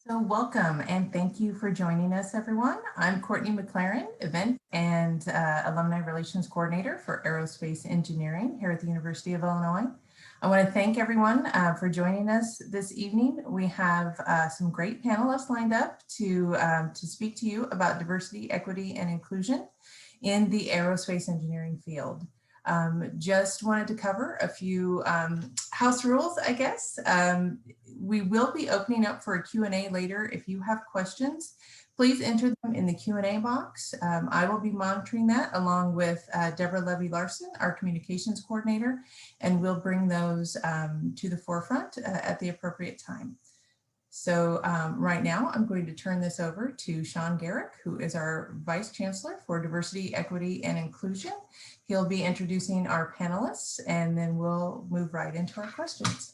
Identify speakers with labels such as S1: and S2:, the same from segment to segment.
S1: So welcome and thank you for joining us, everyone. I'm Courtney McLaren, Event and Alumni Relations Coordinator for Aerospace Engineering here at the University of Illinois. I want to thank everyone for joining us this evening. We have some great panelists lined up to speak to you about diversity, equity, and inclusion in the aerospace engineering field. Just wanted to cover a few house rules, I guess. We will be opening up for a Q&A later. If you have questions, please enter them in the Q&A box. I will be monitoring that along with Deborah Levy-Larson, our communications coordinator, and we'll bring those to the forefront at the appropriate time. So right now, I'm going to turn this over to Sean Garrick, who is our Vice Chancellor for Diversity, Equity, and Inclusion. He'll be introducing our panelists, and then we'll move right into our questions.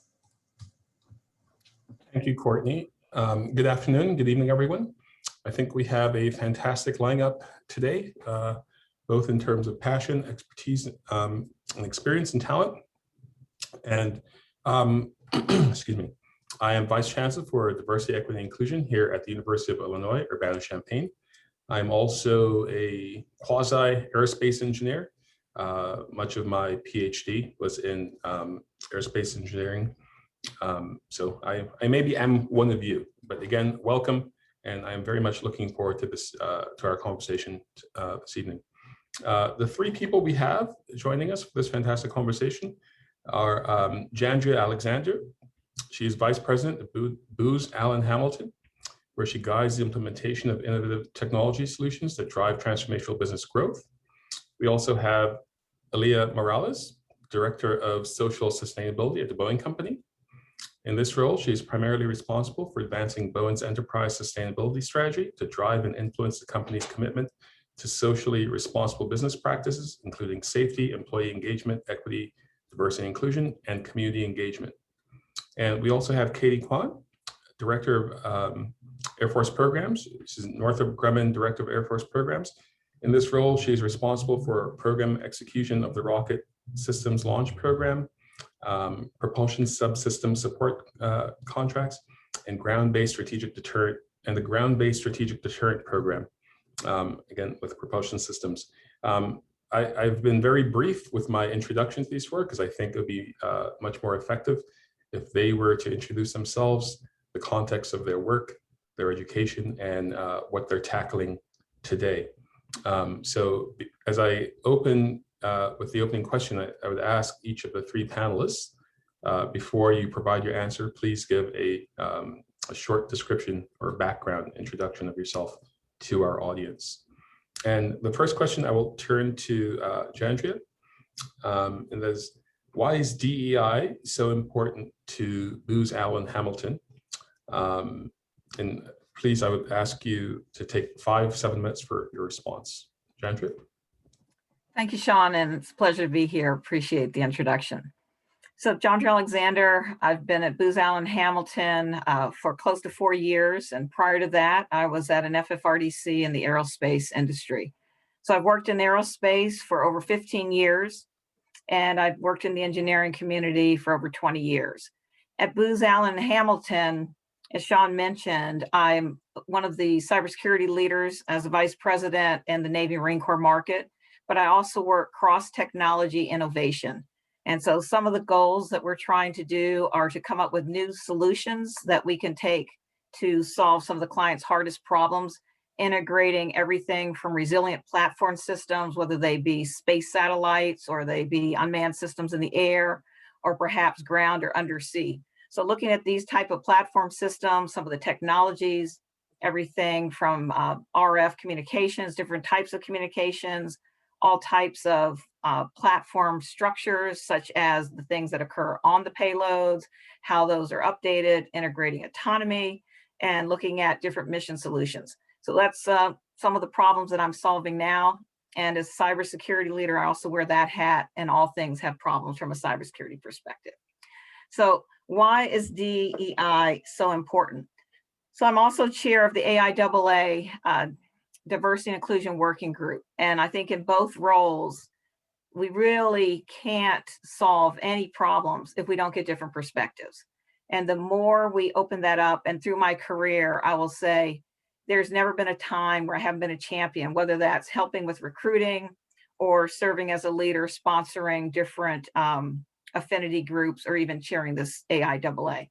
S2: Thank you, Courtney. Good afternoon, good evening, everyone. I think we have a fantastic lineup today, both in terms of passion, expertise, and experience and talent. And excuse me, I am Vice Chancellor for Diversity, Equity, and Inclusion here at the University of Illinois Urbana-Champaign. I'm also a quasi-aerospace engineer. Much of my PhD was in aerospace engineering. So I maybe am one of you, but again, welcome. And I'm very much looking forward to this, to our conversation this evening. The three people we have joining us for this fantastic conversation are Jandria Alexander. She is Vice President of Booz Allen Hamilton, where she guides the implementation of innovative technology solutions that drive transformational business growth. We also have Elia Morales, Director of Social Sustainability at the Boeing Company. In this role, she is primarily responsible for advancing Boeing's enterprise sustainability strategy to drive and influence the company's commitment to socially responsible business practices, including safety, employee engagement, equity, diversity and inclusion, and community engagement. And we also have Katy Kwan, Director of Air Force Programs. She's Northrop Grumman, Director of Air Force Programs. In this role, she is responsible for program execution of the Rocket Systems Launch Program, propulsion subsystem support contracts, and ground-based strategic deterrent, and the ground-based strategic deterrent program, again, with propulsion systems. I've been very brief with my introduction to these four because I think it would be much more effective if they were to introduce themselves, the context of their work, their education, and what they're tackling today. So as I open with the opening question, I would ask each of the three panelists, before you provide your answer, please give a short description or background introduction of yourself to our audience. And the first question I will turn to Jandria, and that is, why is DEI so important to Booz Allen Hamilton? And please, I would ask you to take 5-7 minutes for your response. Jandria?
S3: Thank you, Sean, and it's a pleasure to be here. Appreciate the introduction. So, Jandria Alexander, I've been at Booz Allen Hamilton for close to 4 years, and prior to that, I was at an FFRDC in the aerospace industry. So I've worked in aerospace for over 15 years, and I've worked in the engineering community for over 20 years. At Booz Allen Hamilton, as Sean mentioned, I'm one of the cybersecurity leaders as a vice president in the Navy Marine Corps market, but I also work cross-technology innovation. And so some of the goals that we're trying to do are to come up with new solutions that we can take to solve some of the clients' hardest problems, integrating everything from resilient platform systems, whether they be space satellites or they be unmanned systems in the air, or perhaps ground or undersea. So looking at these type of platform systems, some of the technologies, everything from RF communications, different types of communications, all types of platform structures, such as the things that occur on the payloads, how those are updated, integrating autonomy, and looking at different mission solutions. So that's some of the problems that I'm solving now. And as cybersecurity leader, I also wear that hat, and all things have problems from a cybersecurity perspective. So why is DEI so important? So I'm also chair of the AIAA Diversity and Inclusion Working Group. And I think in both roles, we really can't solve any problems if we don't get different perspectives. And the more we open that up, and through my career, I will say, there's never been a time where I haven't been a champion, whether that's helping with recruiting or serving as a leader, sponsoring different affinity groups, or even chairing this AIAA.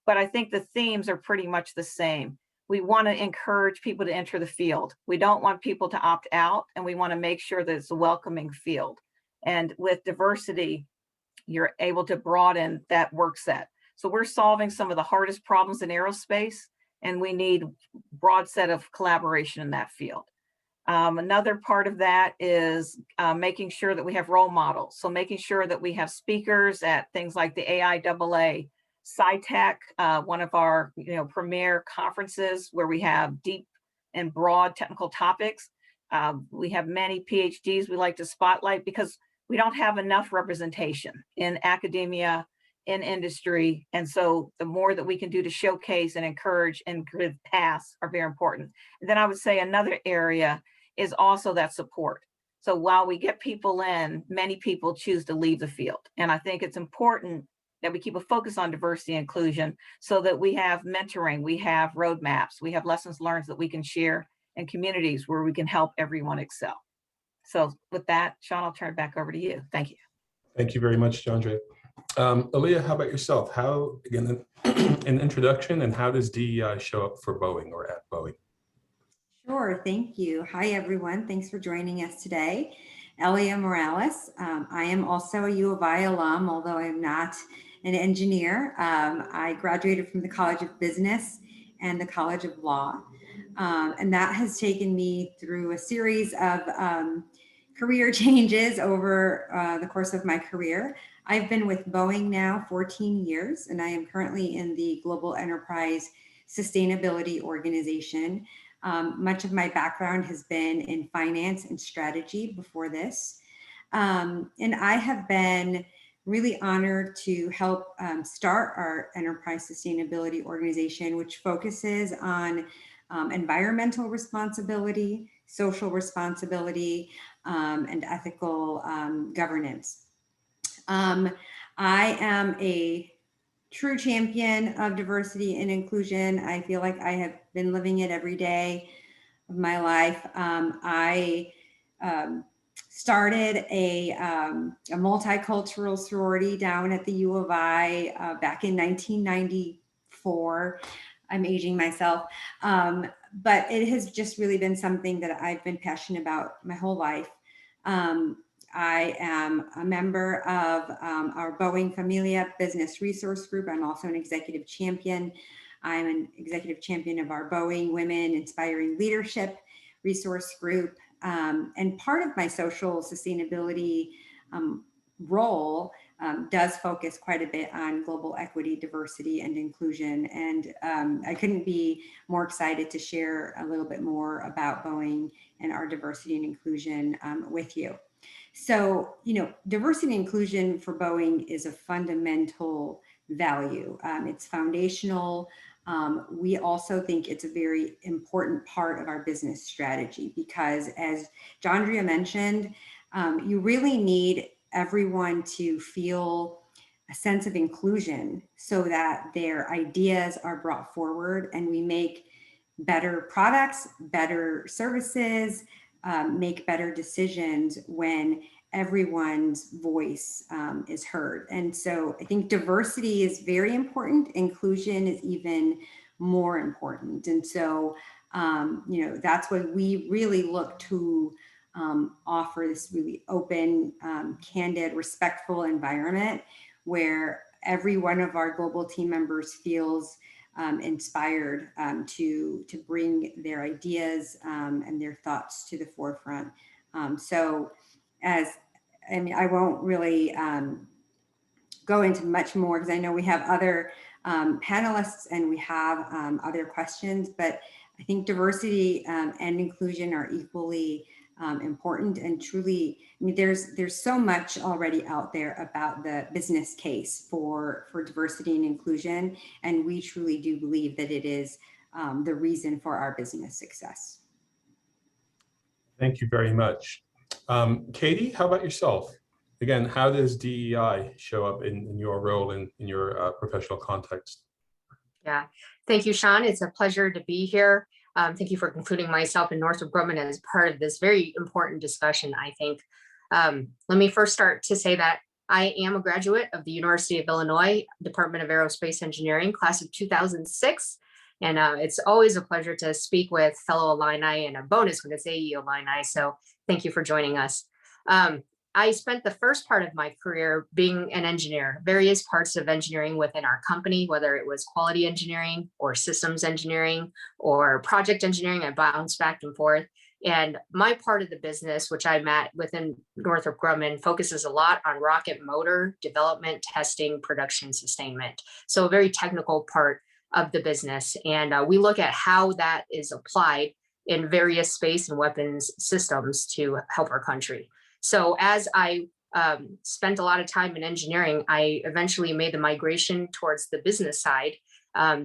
S3: But I think the themes are pretty much the same. We want to encourage people to enter the field. We don't want people to opt out, and we want to make sure that it's a welcoming field. And with diversity, you're able to broaden that work set. So we're solving some of the hardest problems in aerospace, and we need broad set of collaboration in that field. Another part of that is making sure that we have role models. So making sure that we have speakers at things like the AIAA, SciTech, one of our premier conferences where we have deep and broad technical topics. We have many PhDs we like to spotlight because we don't have enough representation in academia, in industry. And so the more that we can do to showcase and encourage and give paths are very important. And then I would say another area is also that support. So while we get people in, many people choose to leave the field. And I think it's important that we keep a focus on diversity and inclusion so that we have mentoring, we have roadmaps, we have lessons learned that we can share, and communities where we can help everyone excel. So with that, Sean, I'll turn it back over to you. Thank you.
S2: Thank you very much, Jandria. Elia, how about yourself? How, again, an introduction, and how does DEI show up for Boeing or at Boeing?
S4: Sure, thank you. Hi, everyone. Thanks for joining us today. Elia Morales. I am also a U of I alum, although I'm not an engineer. I graduated from the College of Business and the College of Law. And that has taken me through a series of career changes over the course of my career. I've been with Boeing now 14 years, and I am currently in the Global Enterprise Sustainability Organization. Much of my background has been in finance and strategy before this. And I have been really honored to help start our Enterprise Sustainability Organization, which focuses on environmental responsibility, social responsibility, and ethical governance. I am a true champion of diversity and inclusion. I feel like I have been living it every day of my life. I started a multicultural sorority down at the U of I back in 1994. I'm aging myself. But it has just really been something that I've been passionate about my whole life. I am a member of our Boeing Familia Business Resource Group. I'm also an executive champion. I'm an executive champion of our Boeing Women Inspiring Leadership Resource Group. And part of my social sustainability role does focus quite a bit on global equity, diversity, and inclusion. And I couldn't be more excited to share a little bit more about Boeing and our diversity and inclusion with you. So, diversity and inclusion for Boeing is a fundamental value. It's foundational. We also think it's a very important part of our business strategy because, as Jandria mentioned, you really need everyone to feel a sense of inclusion so that their ideas are brought forward and we make better products, better services, make better decisions when everyone's voice is heard. And so I think diversity is very important. Inclusion is even more important. And so, that's why we really look to offer this really open, candid, respectful environment where every one of our global team members feels inspired to bring their ideas and their thoughts to the forefront. I won't really go into much more because I know we have other panelists and we have other questions, but I think diversity and inclusion are equally important, and truly, there's so much already out there about the business case for diversity and inclusion, and we truly do believe that it is the reason for our business success.
S2: Thank you very much. Katy, how about yourself? again, how does DEI show up in your role in your professional context?
S5: Yeah, thank you, Sean. It's a pleasure to be here. Thank you for including myself and Northrop Grumman as part of this very important discussion, I think. Let me first start to say that I am a graduate of the University of Illinois Department of Aerospace Engineering, class of 2006. And it's always a pleasure to speak with fellow alumni, and a bonus when it's AE alumni. So thank you for joining us. I spent the first part of my career being an engineer, various parts of engineering within our company, whether it was quality engineering or systems engineering or project engineering. I bounced back and forth. And my part of the business, which I'm at within Northrop Grumman, focuses a lot on rocket motor development, testing, production, sustainment. So a very technical part of the business. And we look at how that is applied in various space and weapons systems to help our country. So as I spent a lot of time in engineering, I eventually made the migration towards the business side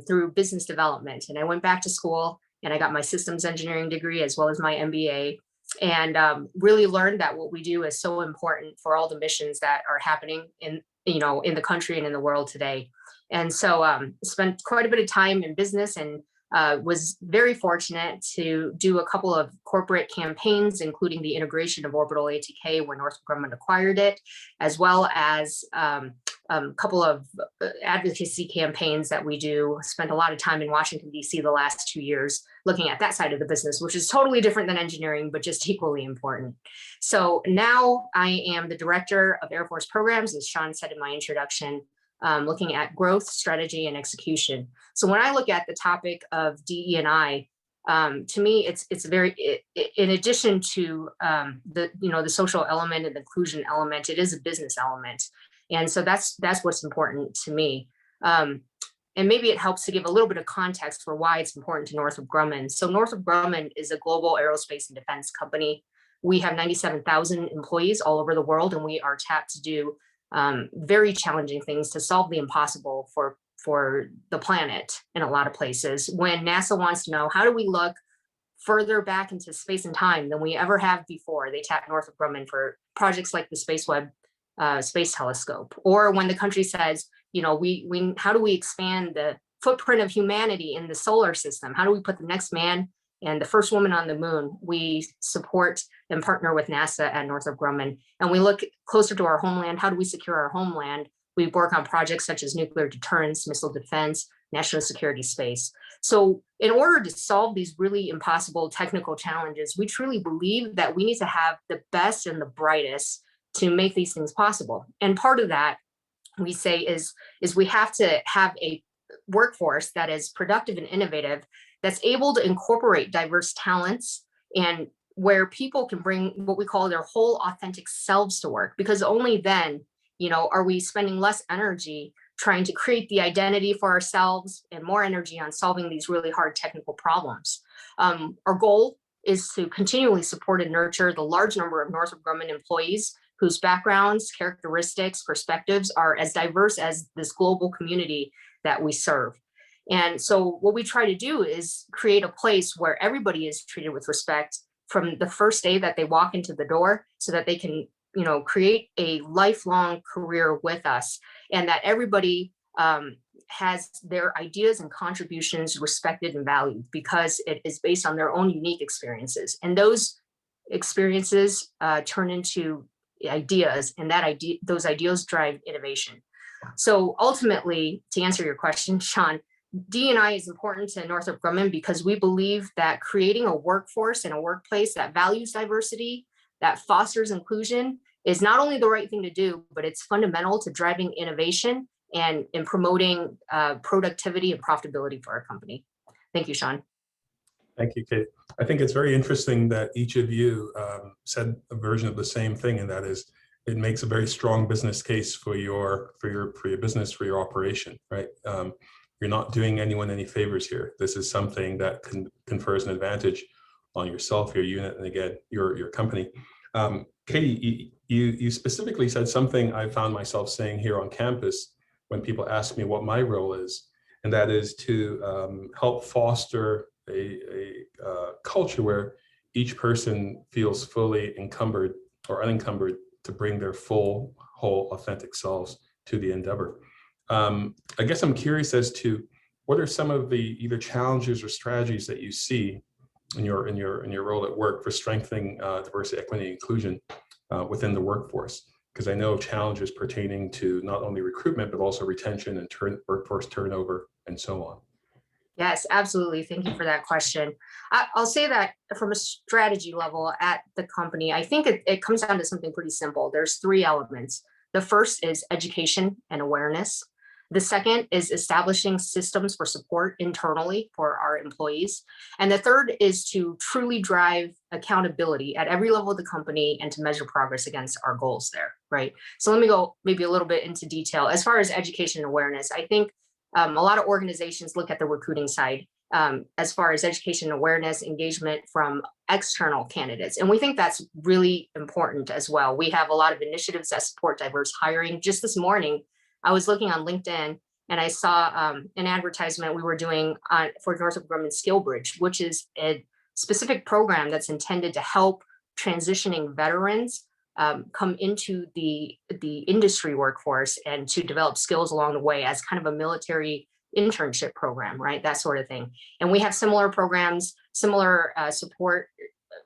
S5: through business development. And I went back to school and I got my systems engineering degree as well as my MBA, and really learned that what we do is so important for all the missions that are happening in the country and in the world today. And so spent quite a bit of time in business, and was very fortunate to do a couple of corporate campaigns, including the integration of orbital ATK when Northrop Grumman acquired it, as well as a couple of advocacy campaigns that we do. Spent a lot of time in Washington, D.C. the last 2 years looking at that side of the business, which is totally different than engineering, but just equally important. So now I am the director of Air Force programs, as Sean said in my introduction, looking at growth, strategy, and execution. So when I look at the topic of DE&I, to me, it's very, in addition to the social element and the inclusion element, it is a business element. And so that's what's important to me. And maybe it helps to give a little bit of context for why it's important to Northrop Grumman. So Northrop Grumman is a global aerospace and defense company. We have 97,000 employees all over the world, and we are tapped to do very challenging things to solve the impossible for the planet in a lot of places. When NASA wants to know, how do we look further back into space and time than we ever have before, they tap Northrop Grumman for projects like the SpaceWeb Space Telescope. Or when the country says, how do we expand the footprint of humanity in the solar system? How do we put the next man and the first woman on the moon? We support and partner with NASA and Northrop Grumman. And we look closer to our homeland. How do we secure our homeland? We work on projects such as nuclear deterrence, missile defense, national security space. So in order to solve these really impossible technical challenges, we truly believe that we need to have the best and the brightest to make these things possible. And part of that, we say, is we have to have a workforce that is productive and innovative, that's able to incorporate diverse talents, and where people can bring what we call their whole authentic selves to work, because only then, are we spending less energy trying to create the identity for ourselves and more energy on solving these really hard technical problems. Our goal is to continually support and nurture the large number of Northrop Grumman employees whose backgrounds, characteristics, perspectives are as diverse as this global community that we serve. And so what we try to do is create a place where everybody is treated with respect from the first day that they walk into the door, so that they can, create a lifelong career with us, and that everybody has their ideas and contributions respected and valued, because it is based on their own unique experiences. And those experiences turn into ideas, and those ideas drive innovation. So ultimately, to answer your question, Sean, D&I is important to Northrop Grumman because we believe that creating a workforce and a workplace that values diversity, that fosters inclusion, is not only the right thing to do, but it's fundamental to driving innovation and in promoting productivity and profitability for our company. Thank you, Sean.
S2: Thank you, Kate. I think it's very interesting that each of you said a version of the same thing, and that is, it makes a very strong business case for your business, for your operation, right? You're not doing anyone any favors here. This is something that confers an advantage on yourself, your unit, and again, your company. Katie, you specifically said something I found myself saying here on campus when people ask me what my role is, and that is to help foster a culture where each person feels fully encumbered or unencumbered to bring their full, whole, authentic selves to the endeavor. I guess I'm curious as to what are some of the either challenges or strategies that you see in your role at work for strengthening diversity, equity, and inclusion within the workforce? Because I know challenges pertaining to not only recruitment, but also retention and workforce turnover and so on.
S5: Yes, absolutely. Thank you for that question. I'll say that from a strategy level at the company, I think it comes down to something pretty simple. There's three elements. The first is education and awareness. The second is establishing systems for support internally for our employees. And the third is to truly drive accountability at every level of the company and to measure progress against our goals there, right? So let me go maybe a little bit into detail. As far as education and awareness, I think a lot of organizations look at the recruiting side as far as education awareness, engagement from external candidates. And we think that's really important as well. We have a lot of initiatives that support diverse hiring. Just this morning, I was looking on LinkedIn and I saw an advertisement we were doing for Northrop Grumman Skill Bridge, which is a specific program that's intended to help transitioning veterans come into the industry workforce and to develop skills along the way as kind of a military internship program, right? That sort of thing. And we have similar programs, similar support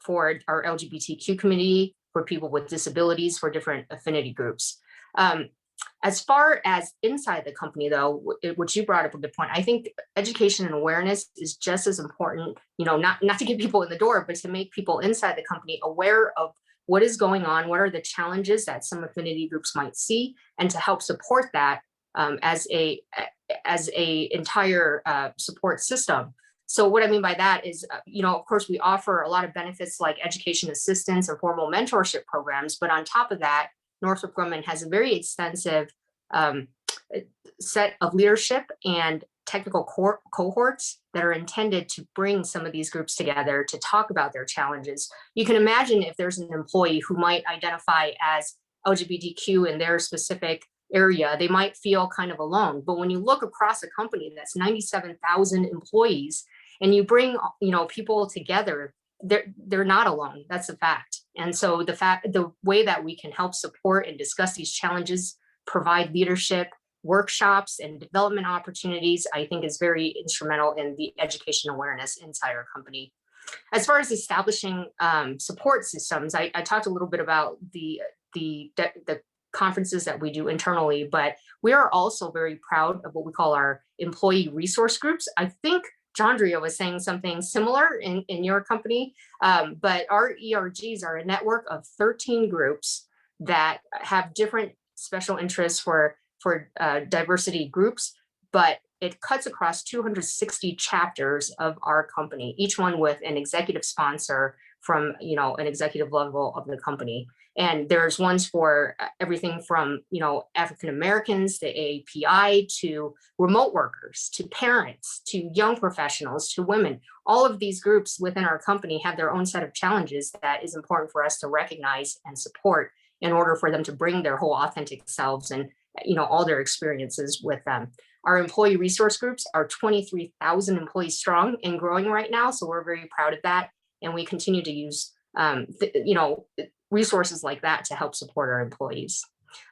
S5: for our LGBTQ community, for people with disabilities, for different affinity groups. As far as inside the company, though, which you brought up a good point, I think education and awareness is just as important, not to get people in the door, but to make people inside the company aware of what is going on, what are the challenges that some affinity groups might see, and to help support that as a entire support system. So what I mean by that is, of course, we offer a lot of benefits like education assistance and formal mentorship programs, but on top of that, Northrop Grumman has a very extensive set of leadership and technical cohorts that are intended to bring some of these groups together to talk about their challenges. You can imagine if there's an employee who might identify as LGBTQ in their specific area, they might feel kind of alone. But when you look across a company that's 97,000 employees and you bring people together, they're not alone. That's a fact. And so the way that we can help support and discuss these challenges, provide leadership, workshops, and development opportunities, I think is very instrumental in the education awareness inside our company. As far as establishing support systems, I talked a little bit about the conferences that we do internally, but we are also very proud of what we call our employee resource groups. I think Jandria was saying something similar in your company, but our ERGs are a network of 13 groups that have different special interests for diversity groups, but it cuts across 260 chapters of our company, each one with an executive sponsor from an executive level of the company. And there's ones for everything from African Americans to API to remote workers to parents to young professionals to women. All of these groups within our company have their own set of challenges that is important for us to recognize and support in order for them to bring their whole authentic selves and all their experiences with them. Our employee resource groups are 23,000 employees strong and growing right now, so we're very proud of that, and we continue to use resources like that to help support our employees.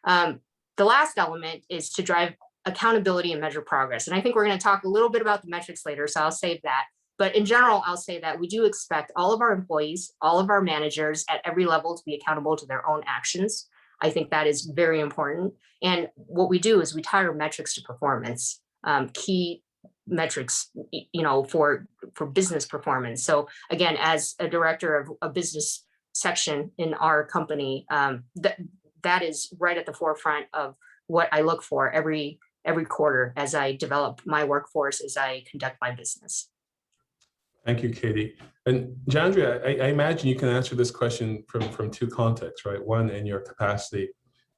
S5: The last element is to drive accountability and measure progress. And I think we're going to talk a little bit about the metrics later, so I'll save that. But in general, I'll say that we do expect all of our employees, all of our managers at every level to be accountable to their own actions. I think that is very important. And what we do is we tie our metrics to performance, key metrics, for business performance. So again, as a director of a business section in our company, that is right at the forefront of what I look for every quarter as I develop my workforce, as I conduct my business.
S2: Thank you, Katie. And Jandria, I imagine you can answer this question from two contexts, right? One, in your capacity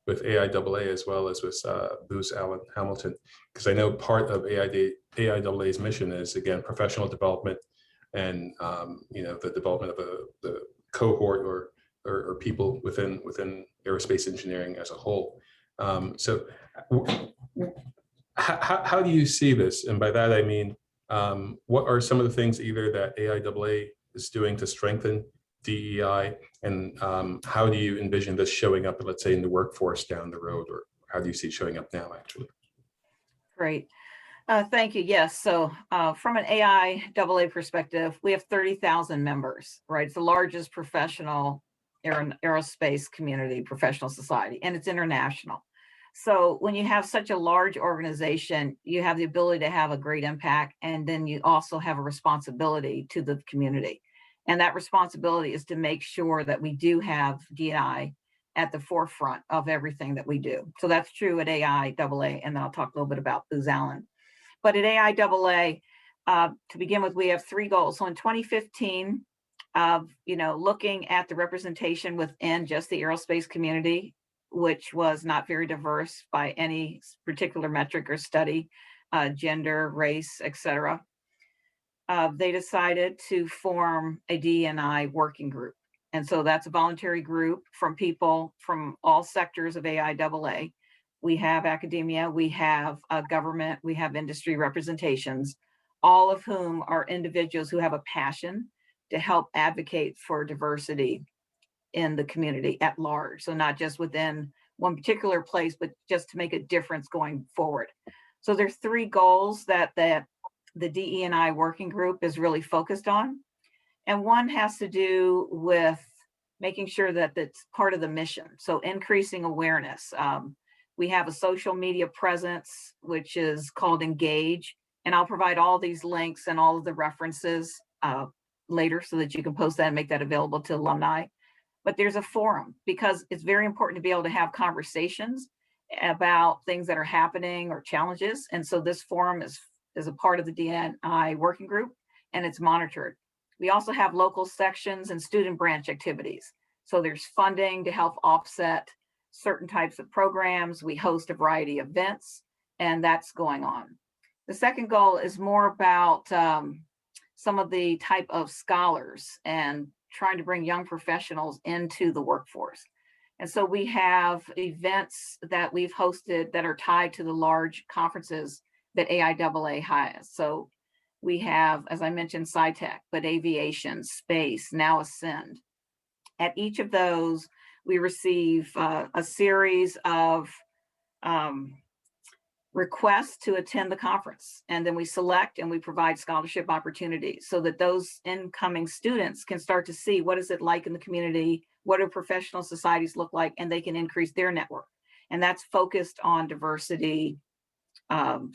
S2: with AIAA as well as with Booz Allen Hamilton, because I know part of AIAA's mission is, again, professional development and the development of the cohort or people within aerospace engineering as a whole. So how do you see this? And by that, I mean, what are some of the things either that AIAA is doing to strengthen DEI, and how do you envision this showing up, let's say, in the workforce down the road, or how do you see it showing up now, actually?
S3: Great. Thank you. Yes. So from an AIAA perspective, we have 30,000 members, right? It's the largest professional aerospace community, professional society, and it's international. So when you have such a large organization, you have the ability to have a great impact, and then you also have a responsibility to the community. And that responsibility is to make sure that we do have DEI at the forefront of everything that we do. So that's true at AIAA, and then I'll talk a little bit about Booz Allen. But at AIAA, to begin with, we have 3 goals. So in 2015, looking at the representation within just the aerospace community, which was not very diverse by any particular metric or study, gender, race, etc. They decided to form a DE&I working group. And so that's a voluntary group from people from all sectors of AIAA. We have academia, we have government, we have industry representations, all of whom are individuals who have a passion to help advocate for diversity in the community at large. So not just within one particular place, but just to make a difference going forward. So there's 3 goals that the DE&I working group is really focused on. And one has to do with making sure that that's part of the mission. So increasing awareness. We have a social media presence, which is called Engage. And I'll provide all these links and all of the references later so that you can post that and make that available to alumni. But there's a forum, because it's very important to be able to have conversations about things that are happening or challenges. And so this forum is a part of the DE&I working group, and it's monitored. We also have local sections and student branch activities. So there's funding to help offset certain types of programs. We host a variety of events, and that's going on. The second goal is more about some of the type of scholars and trying to bring young professionals into the workforce. And so we have events that we've hosted that are tied to the large conferences that AIAA has. So we have, as I mentioned, SciTech, but aviation, space, now Ascend. At each of those, we receive a series of requests to attend the conference. And then we select and we provide scholarship opportunities so that those incoming students can start to see what is it like in the community, what do professional societies look like, and they can increase their network. And that's focused on diversity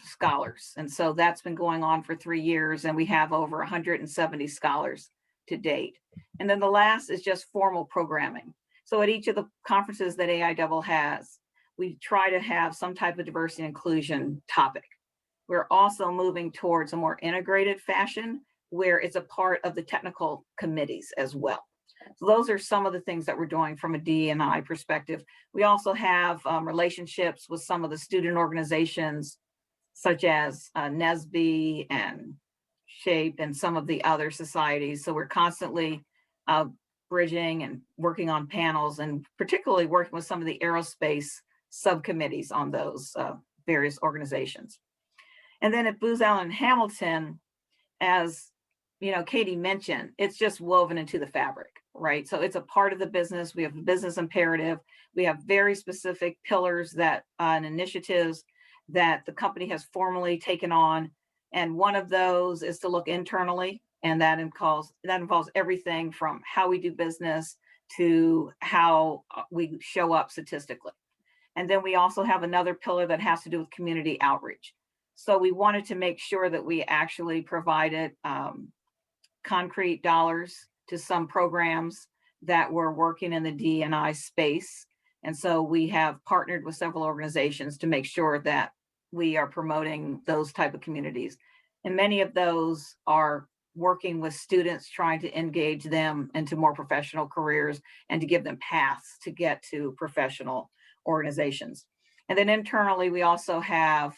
S3: scholars. And so that's been going on for 3 years, and we have over 170 scholars to date. And then the last is just formal programming. So at each of the conferences that AIAA has, we try to have some type of diversity and inclusion topic. We're also moving towards a more integrated fashion where it's a part of the technical committees as well. So those are some of the things that we're doing from a DE&I perspective. We also have relationships with some of the student organizations such as NSBE and SHAPE and some of the other societies. So we're constantly bridging and working on panels, and particularly working with some of the aerospace subcommittees on those various organizations. And then at Booz Allen Hamilton, as Katy mentioned, it's just woven into the fabric, right? So it's a part of the business. We have a business imperative. We have very specific pillars that and initiatives that the company has formally taken on. And one of those is to look internally, and that involves everything from how we do business to how we show up statistically. And then we also have another pillar that has to do with community outreach. So we wanted to make sure that we actually provided concrete dollars to some programs that were working in the D&I space. And so we have partnered with several organizations to make sure that we are promoting those type of communities. And many of those are working with students, trying to engage them into more professional careers and to give them paths to get to professional organizations. And then internally, we also have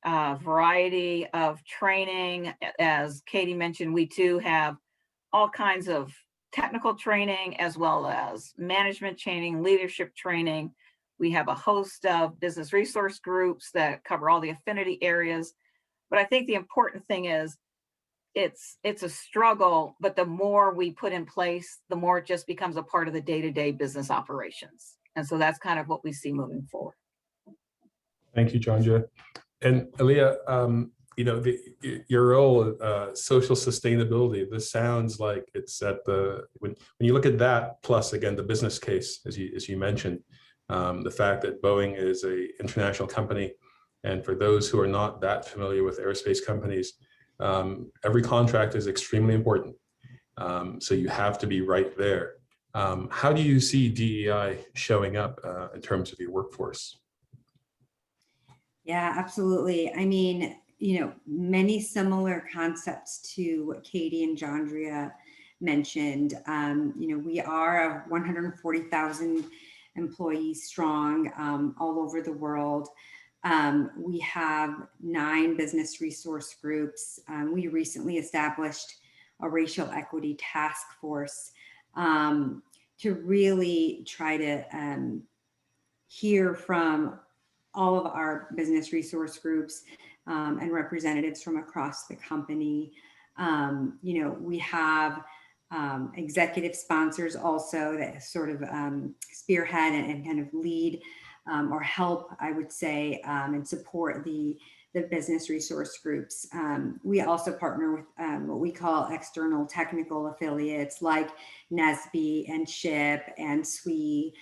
S3: a variety of training. As Katy mentioned, we too have all kinds of technical training as well as management training, leadership training. We have a host of business resource groups that cover all the affinity areas. But I think the important thing is it's a struggle, but the more we put in place, the more it just becomes a part of the day-to-day business operations. And so that's kind of what we see moving forward.
S2: Thank you, Jandria. And Elia, you know, your role, social sustainability, this sounds like it's at the, when you look at that, plus again, the business case, as you mentioned, the fact that Boeing is an international company. And for those who are not that familiar with aerospace companies, every contract is extremely important. So you have to be right there. How do you see DEI showing up in terms of your workforce?
S4: Yeah, absolutely. I mean, you know, many similar concepts to what Katy and Jandria mentioned. You know, we are 140,000 employees strong all over the world. We have 9 business resource groups. We recently established a racial equity task force to really try to hear from all of our business resource groups and representatives from across the company. You know, we have executive sponsors also that sort of spearhead and kind of lead or help, I would say, and support the business resource groups. We also partner with what we call external technical affiliates like NSBE and SHIP and SWE,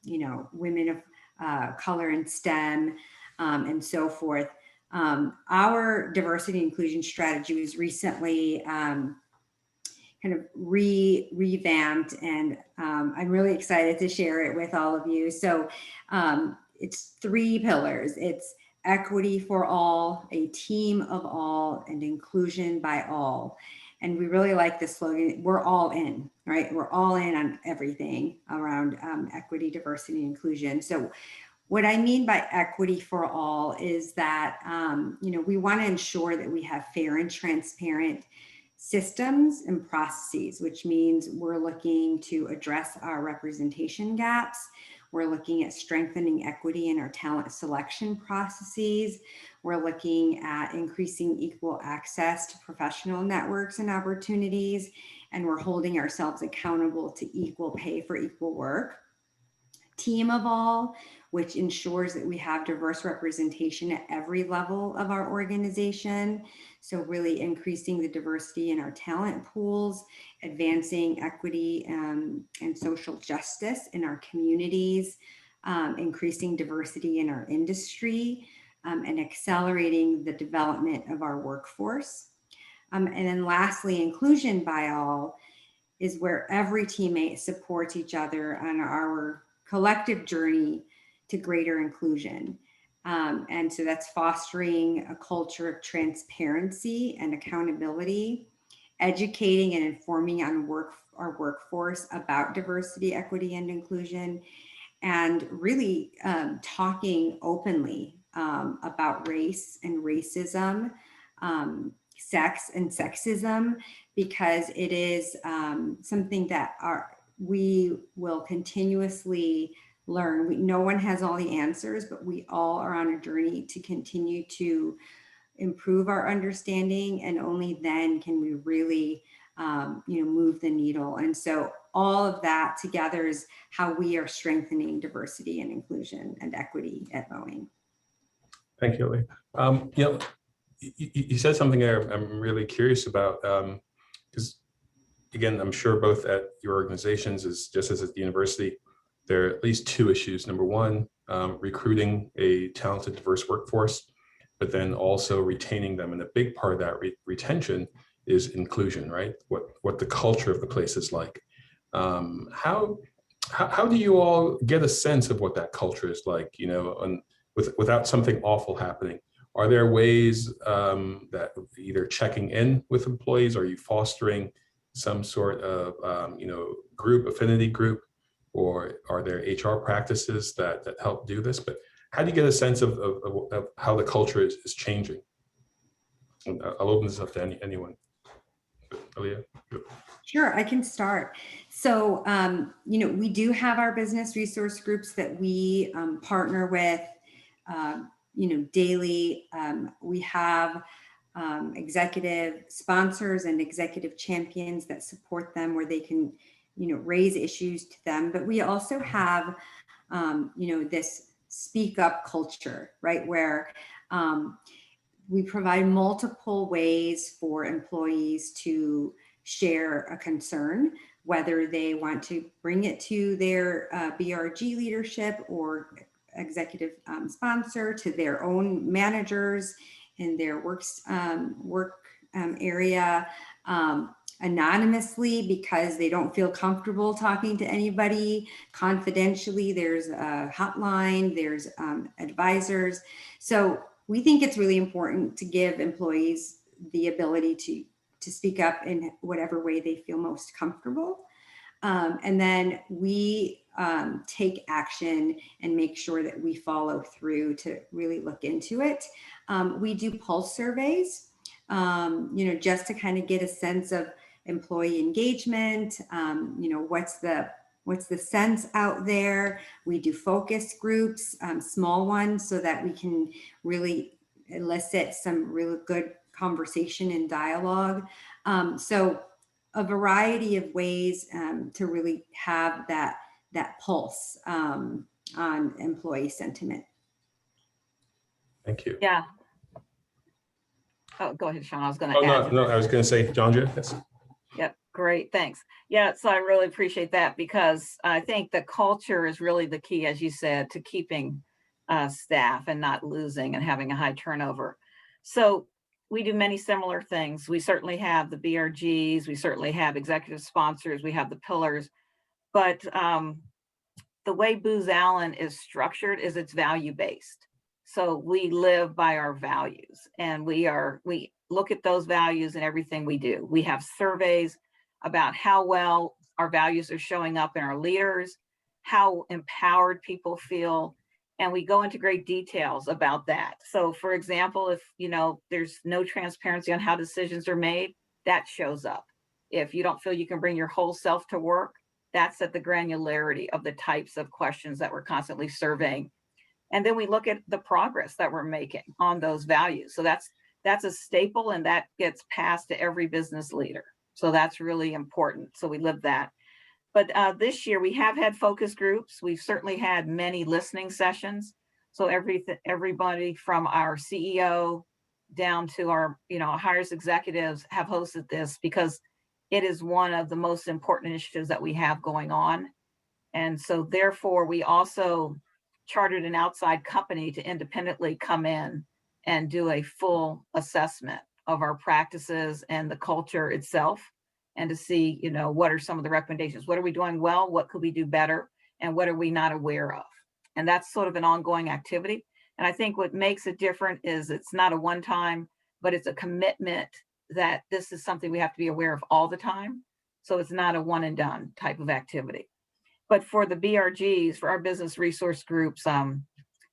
S4: you know, Women of Color and STEM, and so forth. Our diversity and inclusion strategy was recently kind of revamped, and I'm really excited to share it with all of you. So it's 3 pillars. It's equity for all, a team of all, and inclusion by all. And we really like the slogan, we're all in, right? We're all in on everything around equity, diversity, and inclusion. So what I mean by equity for all is that, you know, we want to ensure that we have fair and transparent systems and processes, which means we're looking to address our representation gaps. We're looking at strengthening equity in our talent selection processes. We're looking at increasing equal access to professional networks and opportunities. And we're holding ourselves accountable to equal pay for equal work. Team of all, which ensures that we have diverse representation at every level of our organization. So really increasing the diversity in our talent pools, advancing equity and social justice in our communities, increasing diversity in our industry, and accelerating the development of our workforce. And then lastly, inclusion by all is where every teammate supports each other on our collective journey to greater inclusion. And so that's fostering a culture of transparency and accountability, educating and informing on our workforce about diversity, equity, and inclusion, and really talking openly about race and racism, sex and sexism, because it is something that we will continuously learn. No one has all the answers, but we all are on a journey to continue to improve our understanding, and only then can we really move the needle. And so all of that together is how we are strengthening diversity and inclusion and equity at Boeing.
S2: Thank you, Elia. You said something there I'm really curious about, because again, I'm sure both at your organizations, just as at the university, there are at least 2 issues. Number one, recruiting a talented, diverse workforce, but then also retaining them. And a big part of that retention is inclusion, right? What the culture of the place is like. How do you all get a sense of what that culture is like, you know, without something awful happening? Are there ways that either checking in with employees, are you fostering some sort of affinity group, or are there HR practices that help do this? But how do you get a sense of how the culture is changing? I'll open this up to anyone. Elia?
S4: Sure, I can start. So, we do have our business resource groups that we partner with, daily. We have executive sponsors and executive champions that support them, where they can, raise issues to them. But we also have, this speak up culture, right? Where we provide multiple ways for employees to share a concern, whether they want to bring it to their BRG leadership or executive sponsor, to their own managers in their work area, anonymously because they don't feel comfortable talking to anybody, confidentially. There's a hotline, there's advisors. So we think it's really important to give employees the ability to speak up in whatever way they feel most comfortable. And then we take action and make sure that we follow through to really look into it. We do pulse surveys, just to kind of get a sense of employee engagement. What's the sense out there? We do focus groups, small ones, so that we can really elicit some really good conversation and dialogue. So a variety of ways to really have that pulse on employee sentiment.
S2: Thank you.
S3: Yeah. Oh, go ahead, Sean. I was going to
S2: Oh,
S3: add.
S2: no, I was going to say, Jandria. Yes.
S3: Yep. Great. Thanks. Yeah. So I really appreciate that, because I think the culture is really the key, as you said, to keeping staff and not losing and having a high turnover. So we do many similar things. We certainly have the BRGs, we certainly have executive sponsors, we have the pillars, but the way Booz Allen is structured is it's value-based. So we live by our values, and we look at those values in everything we do. We have surveys about how well our values are showing up in our leaders, how empowered people feel, and we go into great details about that. So for example, if there's no transparency on how decisions are made, that shows up. If you don't feel you can bring your whole self to work, that's at the granularity of the types of questions that we're constantly surveying. And then we look at the progress that we're making on those values. So that's a staple, and that gets passed to every business leader. So that's really important. So we live that. But this year we have had focus groups. We've certainly had many listening sessions. So everybody from our CEO down to our highest executives have hosted this, because it is one of the most important initiatives that we have going on. And so therefore we also chartered an outside company to independently come in and do a full assessment of our practices and the culture itself, and to see, what are some of the recommendations? What are we doing well? What could we do better? And what are we not aware of? And that's sort of an ongoing activity. And I think what makes it different is it's not a one-time, but it's a commitment that this is something we have to be aware of all the time. So it's not a one and done type of activity. But for the BRGs, for our business resource groups,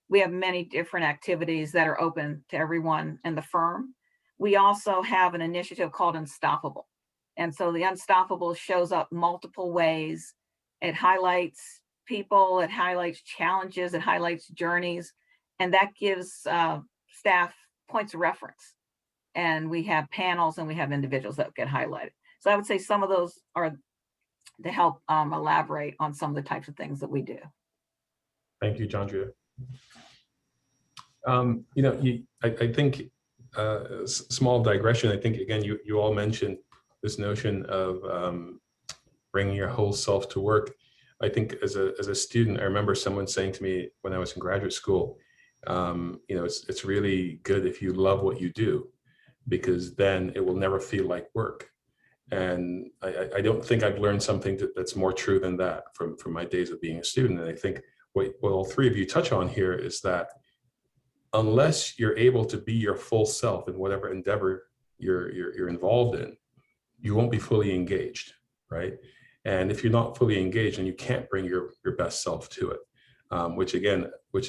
S3: we have many different activities that are open to everyone in the firm. We also have an initiative called Unstoppable. And so the Unstoppable shows up multiple ways. It highlights people, it highlights challenges, it highlights journeys, and that gives staff points of reference. And we have panels and we have individuals that get highlighted. So I would say some of those are to help elaborate on some of the types of things that we do.
S2: Thank you, Jandria. I think small digression. I think again, you all mentioned this notion of bringing your whole self to work. I think as a student, I remember someone saying to me when I was in graduate school, it's really good if you love what you do, because then it will never feel like work. And I don't think I've learned something that's more true than that from my days of being a student. And I think what all three of you touch on here is that unless you're able to be your full self in whatever endeavor you're involved in, you won't be fully engaged, right? And if you're not fully engaged, then you can't bring your best self to it, which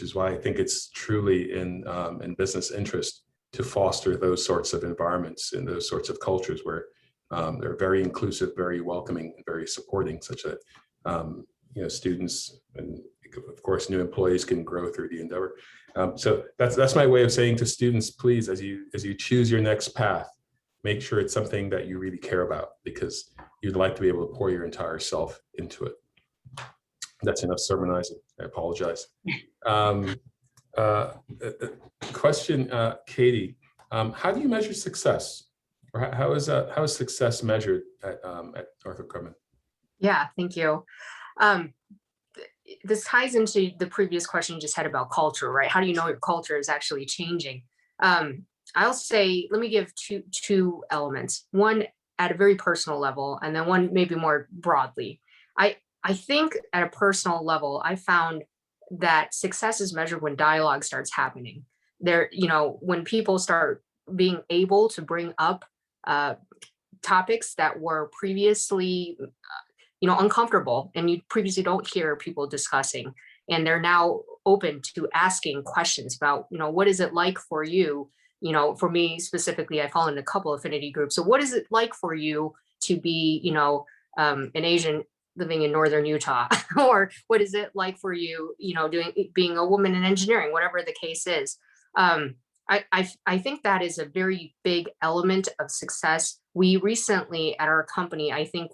S2: is why I think it's truly in business interest to foster those sorts of environments and those sorts of cultures where they're very inclusive, very welcoming, and very supporting, such that students and of course, new employees can grow through the endeavor. So that's my way of saying to students, please, as you choose your next path, make sure it's something that you really care about, because you'd like to be able to pour your entire self into it. That's enough sermonizing. I apologize. Question, Katie, how do you measure success? Or how is success measured at Northrop Grumman?
S5: Yeah, thank you. This ties into the previous question you just had about culture, right? How do you know your culture is actually changing? I'll say, let me give two elements. One at a very personal level, and then one maybe more broadly. I think at a personal level, I found that success is measured when dialogue starts happening. There, when people start being able to bring up topics that were previously, uncomfortable, and you previously don't hear people discussing, and they're now open to asking questions about, what is it like for you? For me specifically, I fall in a couple affinity groups. So what is it like for you to be, an Asian living in Northern Utah? Or what is it like for you, being a woman in engineering, whatever the case is? I think that is a very big element of success. We recently at our company, I think,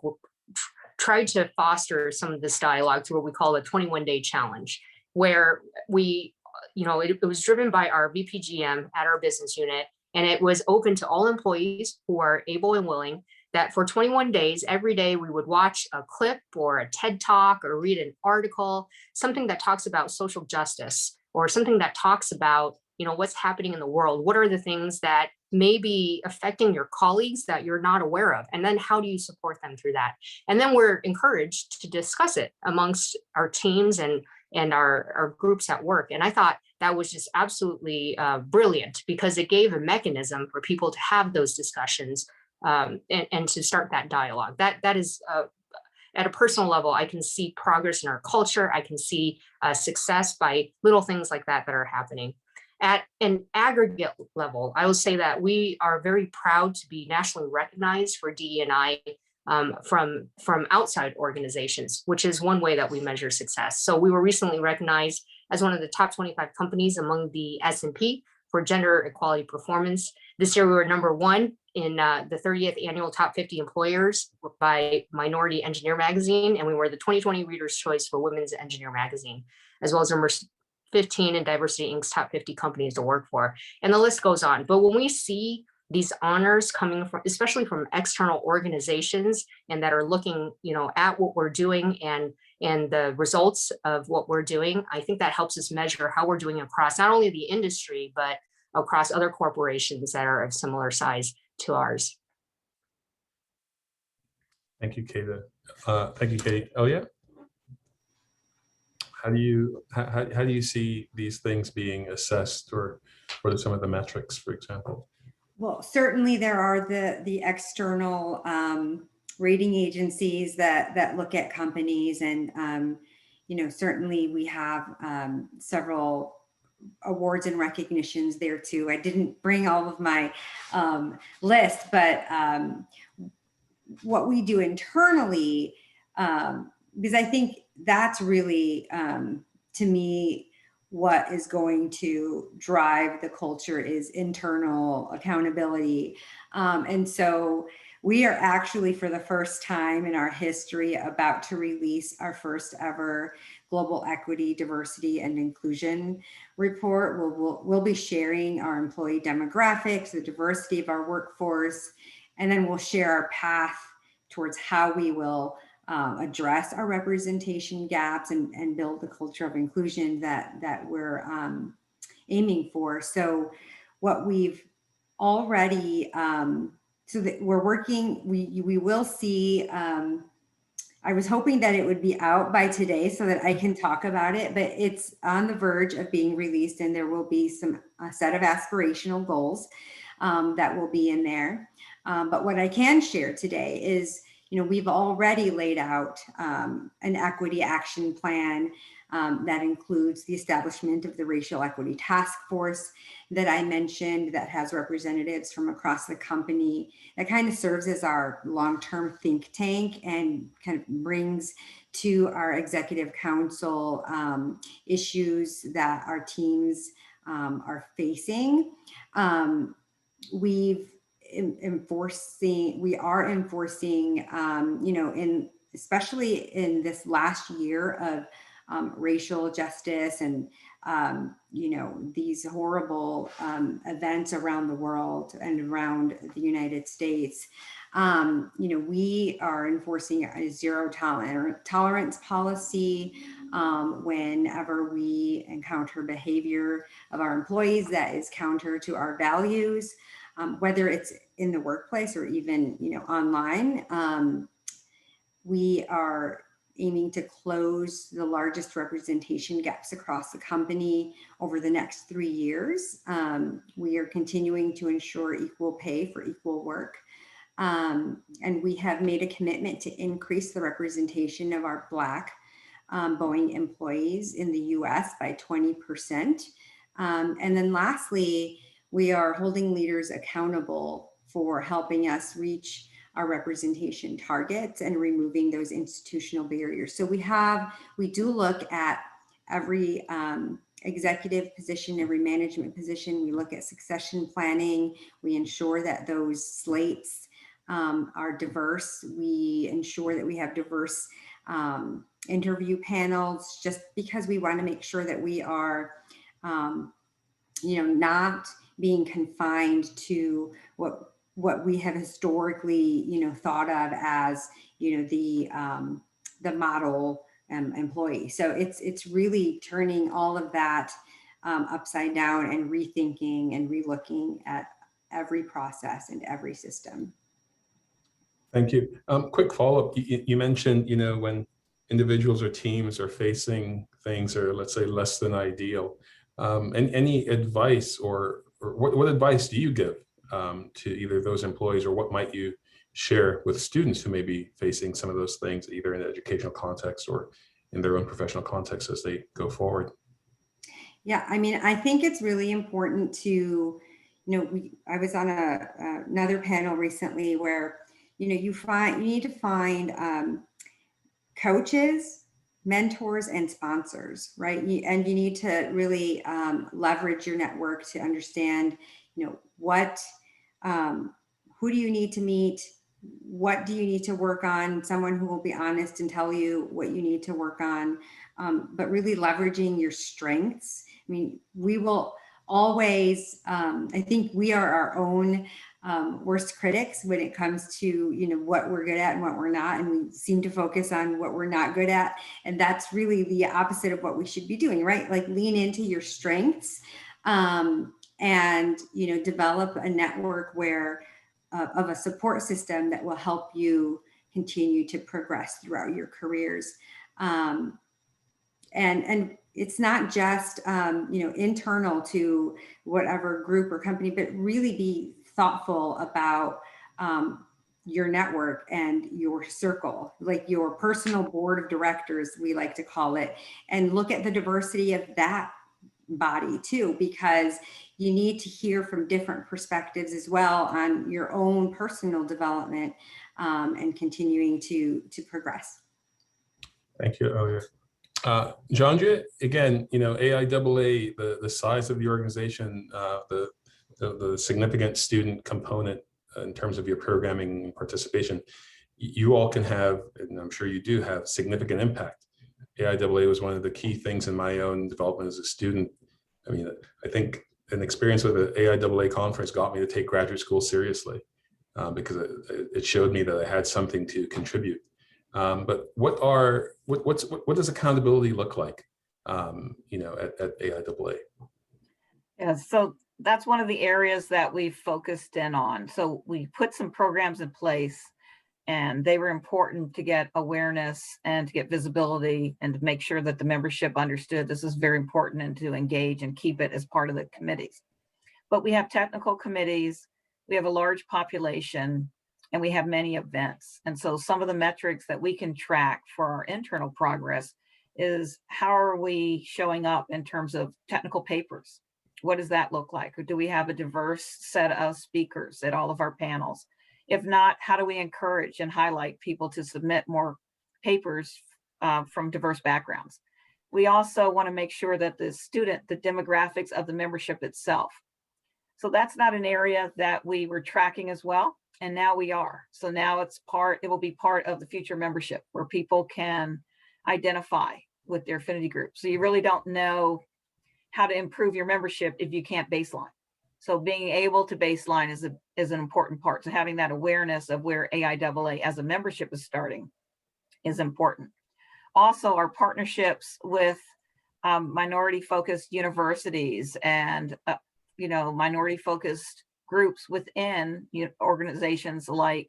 S5: tried to foster some of this dialogue through what we call a 21-day challenge, where we, it was driven by our VPGM at our business unit, and it was open to all employees who are able and willing, that for 21 days, every day we would watch a clip or a TED Talk or read an article, something that talks about social justice, or something that talks about, what's happening in the world. What are the things that may be affecting your colleagues that you're not aware of? And then how do you support them through that? And then we're encouraged to discuss it amongst our teams and our groups at work. And I thought that was just absolutely brilliant, because it gave a mechanism for people to have those discussions and to start that dialogue. That is at a personal level, I can see progress in our culture. I can see success by little things like that are happening. At an aggregate level, I will say that we are very proud to be nationally recognized for DE&I from outside organizations, which is one way that we measure success. So we were recently recognized as one of the top 25 companies among the S&P for gender equality performance. This year, we were #1 in the 30th annual top 50 employers by Minority Engineer magazine, and we were the 2020 Reader's Choice for Women's Engineer magazine, as well as number 15 in Diversity Inc.'s top 50 companies to work for. And the list goes on. But when we see these honors coming from, especially from external organizations, and that are looking, at what we're doing and the results of what we're doing, I think that helps us measure how we're doing across not only the industry, but across other corporations that are of similar size to ours.
S2: Thank you, Katie. Thank you, Katie. Elia? How do you see these things being assessed, or what are some of the metrics, for example?
S4: Well, certainly there are the external rating agencies that look at companies, and certainly we have several awards and recognitions there too. I didn't bring all of my list, but what we do internally, because I think that's really, to me, what is going to drive the culture is internal accountability. And so we are actually, for the first time in our history, about to release our first ever Global Equity, Diversity, and Inclusion report. We'll be sharing our employee demographics, the diversity of our workforce, and then we'll share our path towards how we will address our representation gaps and build the culture of inclusion that we're aiming for. So what we've already, so that we're working, we will see, I was hoping that it would be out by today so that I can talk about it, but it's on the verge of being released, and there will be a set of aspirational goals that will be in there. But what I can share today is, we've already laid out an equity action plan that includes the establishment of the Racial Equity Task Force that I mentioned, that has representatives from across the company, that kind of serves as our long-term think tank and kind of brings to our executive council issues that our teams are facing. We are enforcing, especially in this last year of racial justice and, these horrible events around the world and around the United States. We are enforcing a zero tolerance policy whenever we encounter behavior of our employees that is counter to our values, whether it's in the workplace or even, online. We are aiming to close the largest representation gaps across the company over the next 3 years. We are continuing to ensure equal pay for equal work. And we have made a commitment to increase the representation of our Black Boeing employees in the US by 20%. And then lastly, we are holding leaders accountable for helping us reach our representation targets and removing those institutional barriers. So we do look at every executive position, every management position. We look at succession planning. We ensure that those slates are diverse. We ensure that we have diverse interview panels, just because we want to make sure that we are, not being confined to what we have historically, thought of as, the model employee. So it's really turning all of that upside down and rethinking and relooking at every process and every system.
S2: Thank you. Quick follow-up. You mentioned, when individuals or teams are facing things that are, let's say, less than ideal. And any advice or what advice do you give to either those employees, or what might you share with students who may be facing some of those things, either in an educational context or in their own professional context as they go forward?
S4: Yeah, I think it's really important to, I was on another panel recently where, you need to find coaches, mentors, and sponsors, right? And you need to really leverage your network to understand, who do you need to meet? What do you need to work on? Someone who will be honest and tell you what you need to work on, but really leveraging your strengths. We will always, I think we are our own worst critics when it comes to, what we're good at and what we're not. And we seem to focus on what we're not good at. And that's really the opposite of what we should be doing, right? Like lean into your strengths and, develop a network where of a support system that will help you continue to progress throughout your careers. And it's not just, internal to whatever group or company, but really be thoughtful about your network and your circle, like your personal board of directors, we like to call it, and look at the diversity of that body too, because you need to hear from different perspectives as well on your own personal development and continuing to progress.
S2: Thank you, Elia. Jandria, again, AIAA, the size of the organization, the significant student component in terms of your programming and participation, you all can have, and I'm sure you do have, significant impact. AIAA was one of the key things in my own development as a student. I think an experience with the AIAA conference got me to take graduate school seriously because it showed me that I had something to contribute. But what does accountability look like, at AIAA?
S3: Yeah, so that's one of the areas that we've focused in on. So we put some programs in place, and they were important to get awareness and to get visibility and to make sure that the membership understood this is very important and to engage and keep it as part of the committees. But we have technical committees. We have a large population. and we have many events. And so some of the metrics that we can track for our internal progress is how are we showing up in terms of technical papers? What does that look like? Or do we have a diverse set of speakers at all of our panels? If not, how do we encourage and highlight people to submit more papers from diverse backgrounds? We also want to make sure that the demographics of the membership itself. So that's not an area that we were tracking as well. And now we are. So now it will be part of the future membership where people can identify with their affinity group. So you really don't know how to improve your membership if you can't baseline. So being able to baseline is an important part. So having that awareness of where AIAA as a membership is starting is important. Also, our partnerships with minority-focused universities and minority-focused groups within organizations like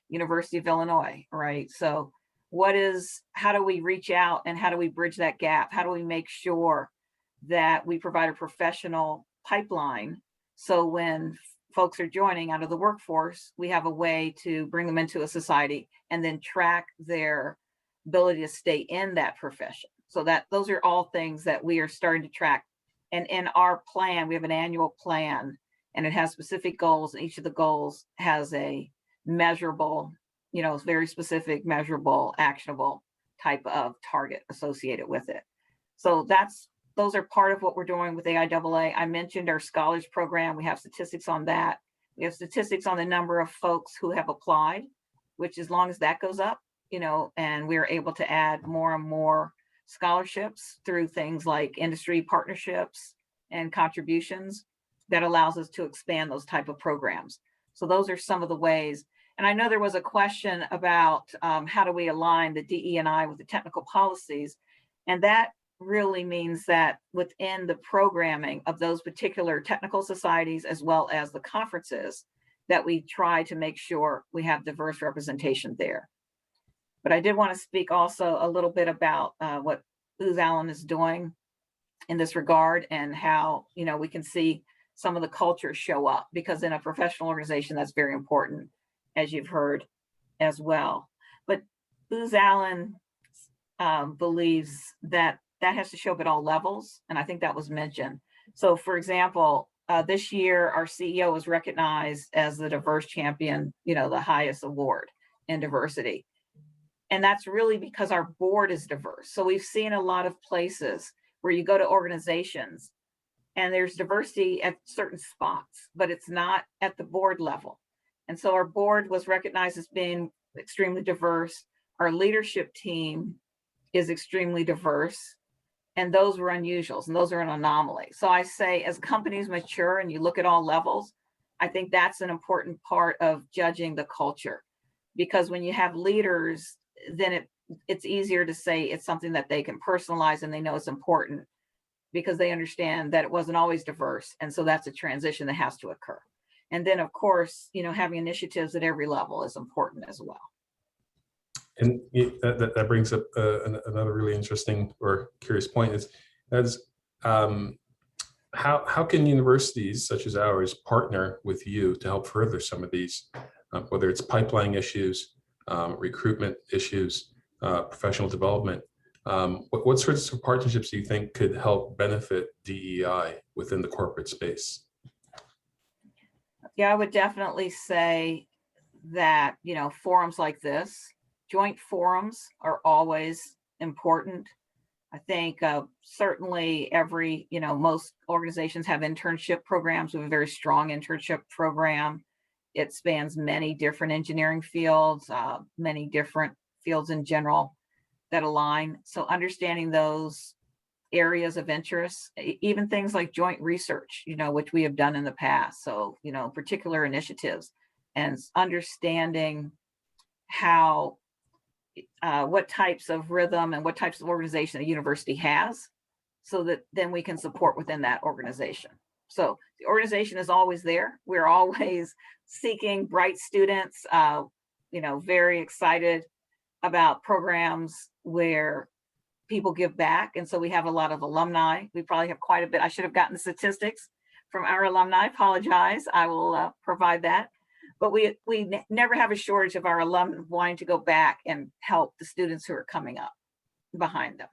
S3: University of Illinois, right? So how do we reach out and how do we bridge that gap? How do we make sure that we provide a professional pipeline so when folks are joining out of the workforce, we have a way to bring them into a society and then track their ability to stay in that profession. So those are all things that we are starting to track. And in our plan, we have an annual plan and it has specific goals. And each of the goals has a measurable, very specific, measurable, actionable type of target associated with it. So those are part of what we're doing with AIAA. I mentioned our scholars program. We have statistics on that. We have statistics on the number of folks who have applied, which as long as that goes up, and we're able to add more and more scholarships through things like industry partnerships and contributions, that allows us to expand those type of programs. So those are some of the ways. And I know there was a question about how do we align the DE&I with the technical policies, and that really means that within the programming of those particular technical societies, as well as the conferences, that we try to make sure we have diverse representation there. But I did want to speak also a little bit about what Booz Allen is doing in this regard and how, we can see some of the culture show up, because in a professional organization, that's very important, as you've heard as well. But Booz Allen believes that has to show up at all levels. And I think that was mentioned. So for example, this year, our CEO was recognized as the diverse champion, the highest award in diversity. And that's really because our board is diverse. So we've seen a lot of places where you go to organizations and there's diversity at certain spots, but it's not at the board level. And so our board was recognized as being extremely diverse. Our leadership team is extremely diverse. And those were unusuals and those are an anomaly. So I say, as companies mature and you look at all levels, I think that's an important part of judging the culture, because when you have leaders, then it's easier to say it's something that they can personalize and they know it's important because they understand that it wasn't always diverse. And so that's a transition that has to occur. And then of course, having initiatives at every level is important as well.
S2: And that brings up another really interesting or curious point how can universities such as ours partner with you to help further some of these, whether it's pipeline issues, recruitment issues, professional development? What sorts of partnerships do you think could help benefit DEI within the corporate space?
S3: Yeah, I would definitely say that, forums like this, joint forums are always important. I think certainly most organizations have internship programs. We have a very strong internship program. It spans many different engineering fields, many different fields in general that align. So understanding those areas of interest, even things like joint research, which we have done in the past. So, particular initiatives and understanding how what types of rhythm and what types of organization a university has, so that then we can support within that organization. So the organization is always there. We're always seeking bright students, very excited about programs where people give back. And so we have a lot of alumni. We probably have quite a bit. I should have gotten the statistics from our alumni. I apologize. I will provide that. but we never have a shortage of our alumni wanting to go back and help the students who are coming up behind them.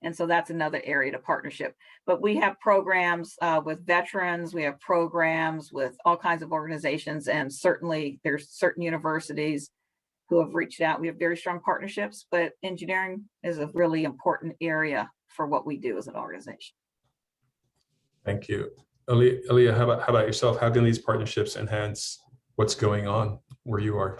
S3: And so that's another area to partnership. But we have programs with veterans, we have programs with all kinds of organizations, and certainly there's certain universities who have reached out. We have very strong partnerships, but engineering is a really important area for what we do as an organization.
S2: Thank you. Elia, how about yourself? How can these partnerships enhance what's going on where you are?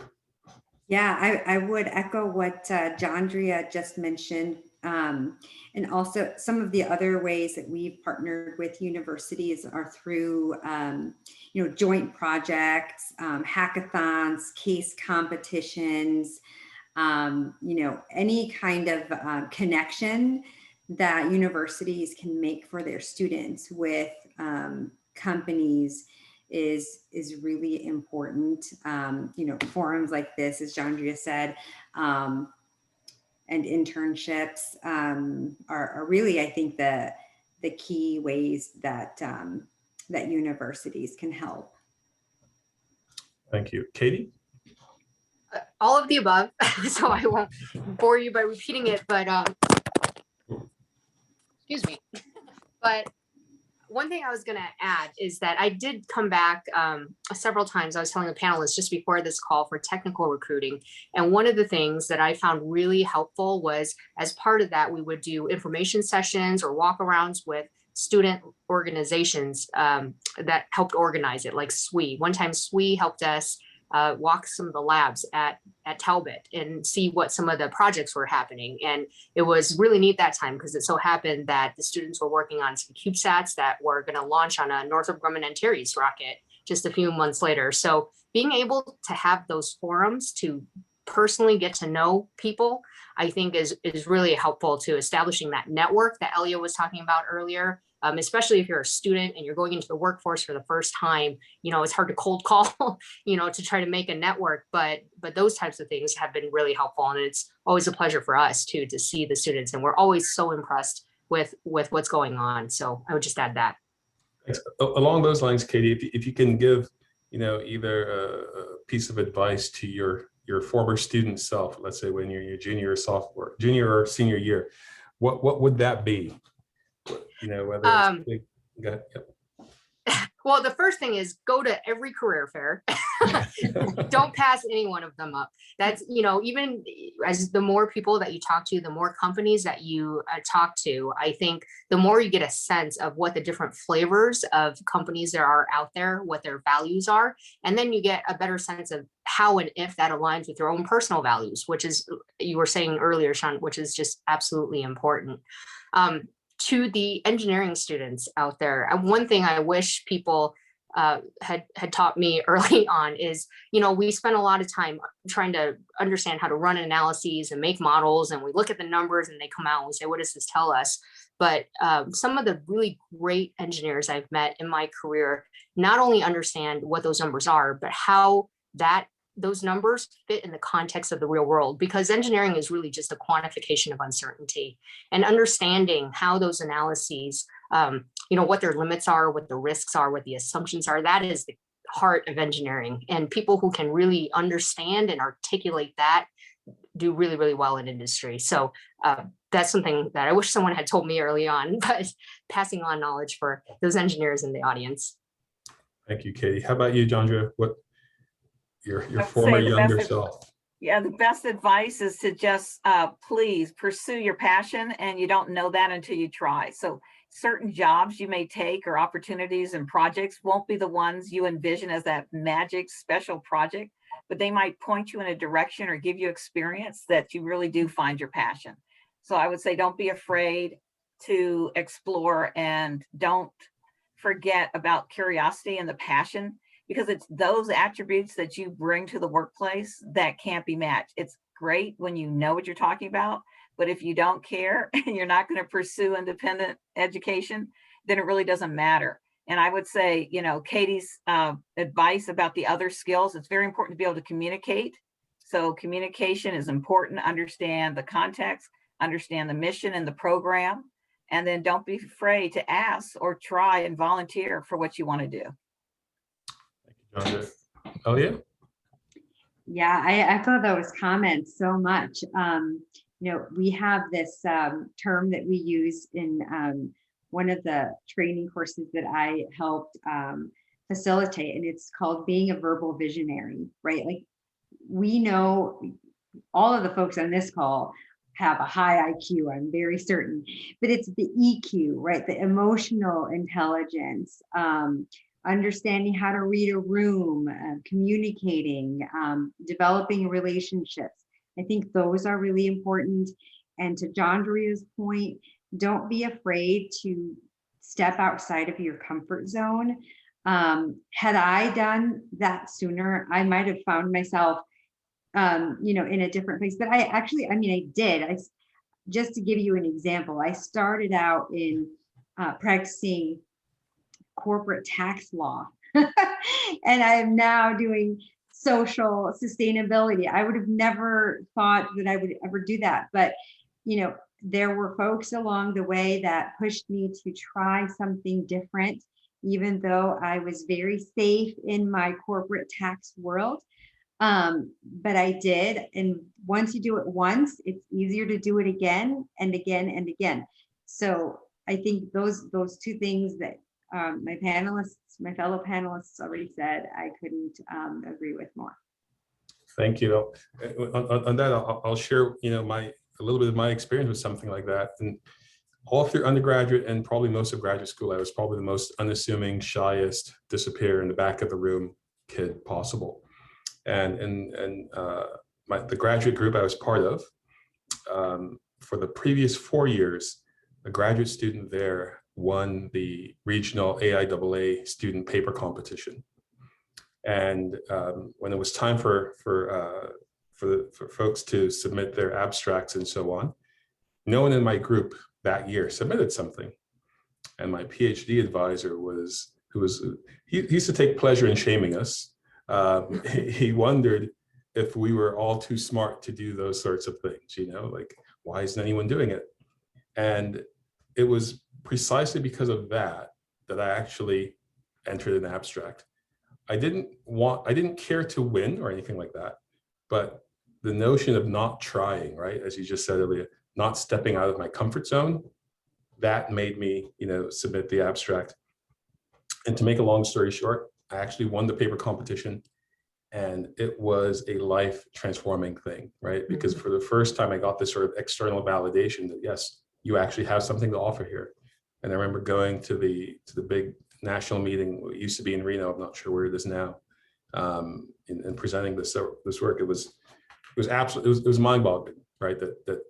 S4: Yeah, I would echo what Jandria just mentioned. And also some of the other ways that we've partnered with universities are through, joint projects, hackathons, case competitions, any kind of connection that universities can make for their students with companies is really important. Forums like this, as Jandria said, and internships are really, I think, the key ways that that universities can help.
S2: Thank you. Katy?
S5: All of the above, so I won't bore you by repeating it, but excuse me. But one thing I was going to add is that I did come back several times. I was telling the panelists just before this call for technical recruiting. And one of the things that I found really helpful was, as part of that, we would do information sessions or walkarounds with student organizations that helped organize it, like SWE. One time SWE helped us walk some of the labs at Talbot and see what some of the projects were happening. And it was really neat that time because it so happened that the students were working on some CubeSats that were going to launch on a Northrop Grumman Antares rocket just a few months later. So being able to have those forums to personally get to know people, I think is really helpful to establishing that network that Elia was talking about earlier. Especially if you're a student and you're going into the workforce for the first time, it's hard to cold call, to try to make a network, but those types of things have been really helpful. And it's always a pleasure for us too, to see the students. And we're always so impressed with what's going on. So I would just add that.
S2: Thanks. Along those lines, Katy, if you can give, either a piece of advice to your former student self, let's say when you're your junior or senior year, what would that be? Whether it's go ahead. Yep.
S5: Well, the first thing is go to every career fair. Don't pass any one of them up. That's, even as the more people that you talk to, the more companies that you talk to, I think the more you get a sense of what the different flavors of companies there are out there, what their values are. And then you get a better sense of how and if that aligns with your own personal values, which is, you were saying earlier, Sean, which is just absolutely important. To the engineering students out there, one thing I wish people had taught me early on is, we spend a lot of time trying to understand how to run analyses and make models, and we look at the numbers and they come out and we say, what does this tell us? But some of the really great engineers I've met in my career not only understand what those numbers are, but how those numbers fit in the context of the real world, because engineering is really just a quantification of uncertainty, and understanding how those analyses, what their limits are, what the risks are, what the assumptions are, that is the heart of engineering. And people who can really understand and articulate that do really, really well in industry. So that's something that I wish someone had told me early on, but passing on knowledge for those engineers in the audience.
S2: Thank you, Katy. How about you, Jandria? What your former younger self?
S3: Yeah, the best advice is to just please pursue your passion, and you don't know that until you try. So certain jobs you may take or opportunities and projects won't be the ones you envision as that magic special project, but they might point you in a direction or give you experience that you really do find your passion. So I would say don't be afraid to explore, and don't forget about curiosity and the passion, because it's those attributes that you bring to the workplace that can't be matched. It's great when you know what you're talking about, but if you don't care and you're not going to pursue independent education, then it really doesn't matter. And I would say, Katy's advice about the other skills, it's very important to be able to communicate. So communication is important. Understand the context, understand the mission and the program, and then don't be afraid to ask or try and volunteer for what you want to do.
S2: Elia?
S4: Yeah, I echo those comments so much. We have this term that we use in one of the training courses that I helped facilitate, and it's called being a verbal visionary, right? Like, we know all of the folks on this call have a high IQ, I'm very certain, but it's the EQ, right? The emotional intelligence, understanding how to read a room, communicating, developing relationships. I think those are really important. And to Jandria's point, don't be afraid to step outside of your comfort zone. Had I done that sooner, I might have found myself in a different place. But I did. Just to give you an example, I started out in practicing corporate tax law, and I am now doing social sustainability. I would have never thought that I would ever do that. But, there were folks along the way that pushed me to try something different, even though I was very safe in my corporate tax world. But I did. And once you do it once, it's easier to do it again and again and again. So I think those two things that my fellow panelists already said, I couldn't agree with more.
S2: Thank you. On that, I'll share, a little bit of my experience with something like that. And all through undergraduate and probably most of graduate school, I was probably the most unassuming, shyest, disappear in the back of the room kid possible. And the graduate group I was part of, for the previous 4 years, a graduate student there won the regional AIAA student paper competition. And when it was time for folks to submit their abstracts and so on, no one in my group that year submitted something. And my PhD advisor he used to take pleasure in shaming us. He wondered if we were all too smart to do those sorts of things, like, why isn't anyone doing it? And it was precisely because of that I actually entered an abstract. I didn't care to win or anything like that, but the notion of not trying, right, as you just said earlier, not stepping out of my comfort zone, that made me, submit the abstract. And to make a long story short, I actually won the paper competition, and it was a life transforming thing, right? Because for the first time, I got this sort of external validation that, yes, you actually have something to offer here. And I remember going to the big national meeting, it used to be in Reno, I'm not sure where it is now, and presenting this work. It was mind-boggling, right? That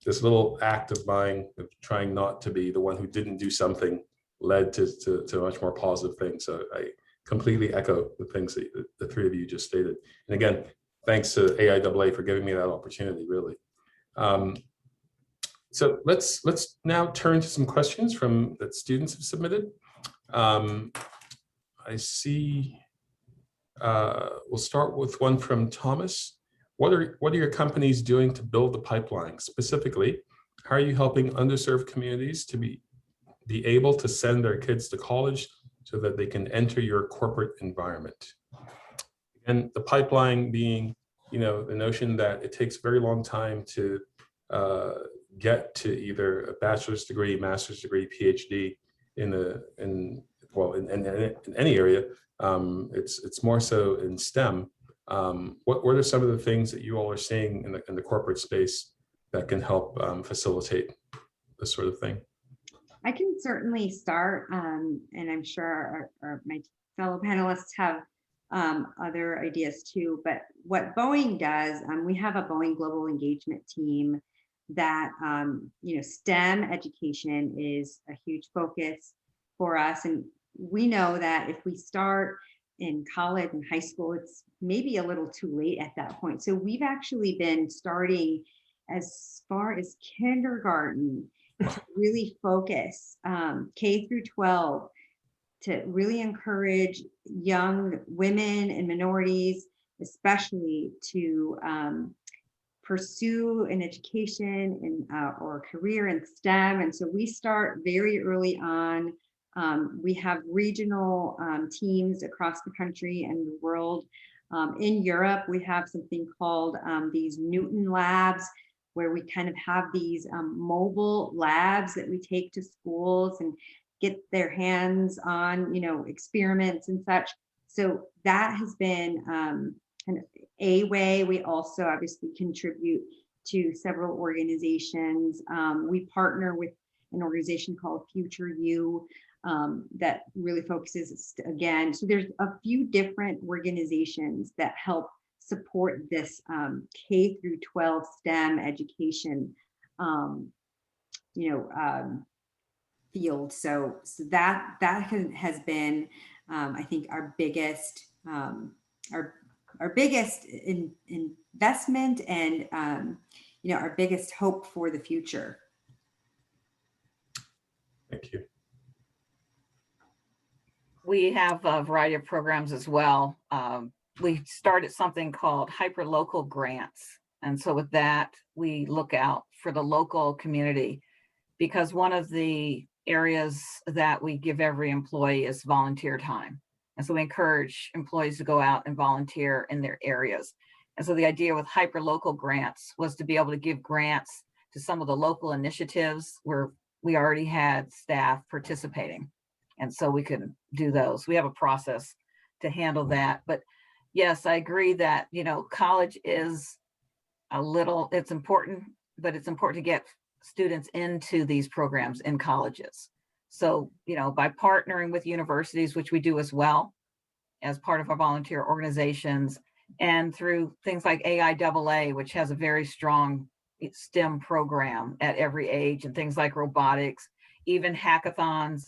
S2: this little act of mine of trying not to be the one who didn't do something led to a much more positive thing. So I completely echo the things that the three of you just stated. And again, thanks to AIAA for giving me that opportunity, really. So let's now turn to some questions that students have submitted. I see, we'll start with one from Thomas. What are your companies doing to build the pipeline? Specifically, how are you helping underserved communities to be able to send their kids to college so that they can enter your corporate environment? And the pipeline being, the notion that it takes a very long time to get to either a bachelor's degree, master's degree, PhD in any area. It's more so in STEM. What are some of the things that you all are seeing in the corporate space that can help facilitate this sort of thing?
S4: I can certainly start, and I'm sure my fellow panelists have other ideas too. But what Boeing does, we have a Boeing Global Engagement team that, STEM education is a huge focus for us. And we know that if we start in college and high school, it's maybe a little too late at that point. So we've actually been starting as far as kindergarten to really focus K through 12 to really encourage young women and minorities, especially, to pursue an education or career in STEM. And so we start very early on. We have regional teams across the country and the world In Europe, we have something called these Newton labs, where we kind of have these mobile labs that we take to schools and get their hands on, experiments and such. So that has been kind of a way. We also obviously contribute to several organizations. We partner with an organization called Future You that really focuses, again, so there's a few different organizations that help support this K through 12 STEM education, field. So that has been, I think, our biggest investment and our biggest hope for the future.
S2: Thank you.
S3: We have a variety of programs as well. We started something called Hyperlocal Grants. And so with that, we look out for the local community, because one of the areas that we give every employee is volunteer time. And so we encourage employees to go out and volunteer in their areas. And so the idea with Hyperlocal Grants was to be able to give grants to some of the local initiatives where we already had staff participating. And so we can do those. We have a process to handle that. But yes, I agree that, college is it's important, but it's important to get students into these programs in colleges. So, by partnering with universities, which we do as well as part of our volunteer organizations, and through things like AIAA, which has a very strong STEM program at every age, and things like robotics, even hackathons.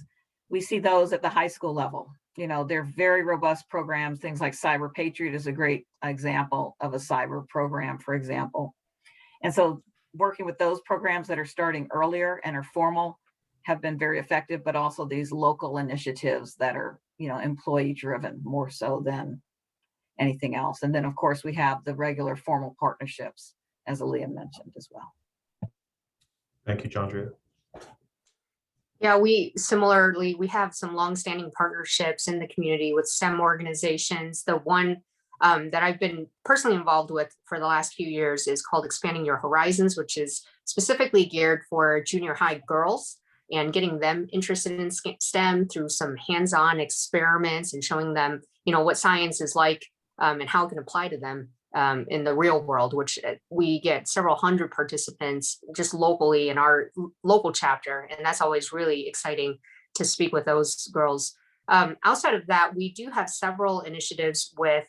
S3: We see those at the high school level. They're very robust programs. Things like Cyber Patriot is a great example of a cyber program, for example. And so working with those programs that are starting earlier and are formal have been very effective, but also these local initiatives that are, employee driven more so than anything else. And then of course we have the regular formal partnerships, as Elia mentioned as well.
S2: Thank you, Jandria.
S5: Yeah, we have some longstanding partnerships in the community with STEM organizations. The one that I've been personally involved with for the last few years is called Expanding Your Horizons, which is specifically geared for junior high girls and getting them interested in STEM through some hands-on experiments and showing them, what science is like and how it can apply to them in the real world, which we get several hundred participants just locally in our local chapter. And that's always really exciting to speak with those girls. Outside of that, we do have several initiatives with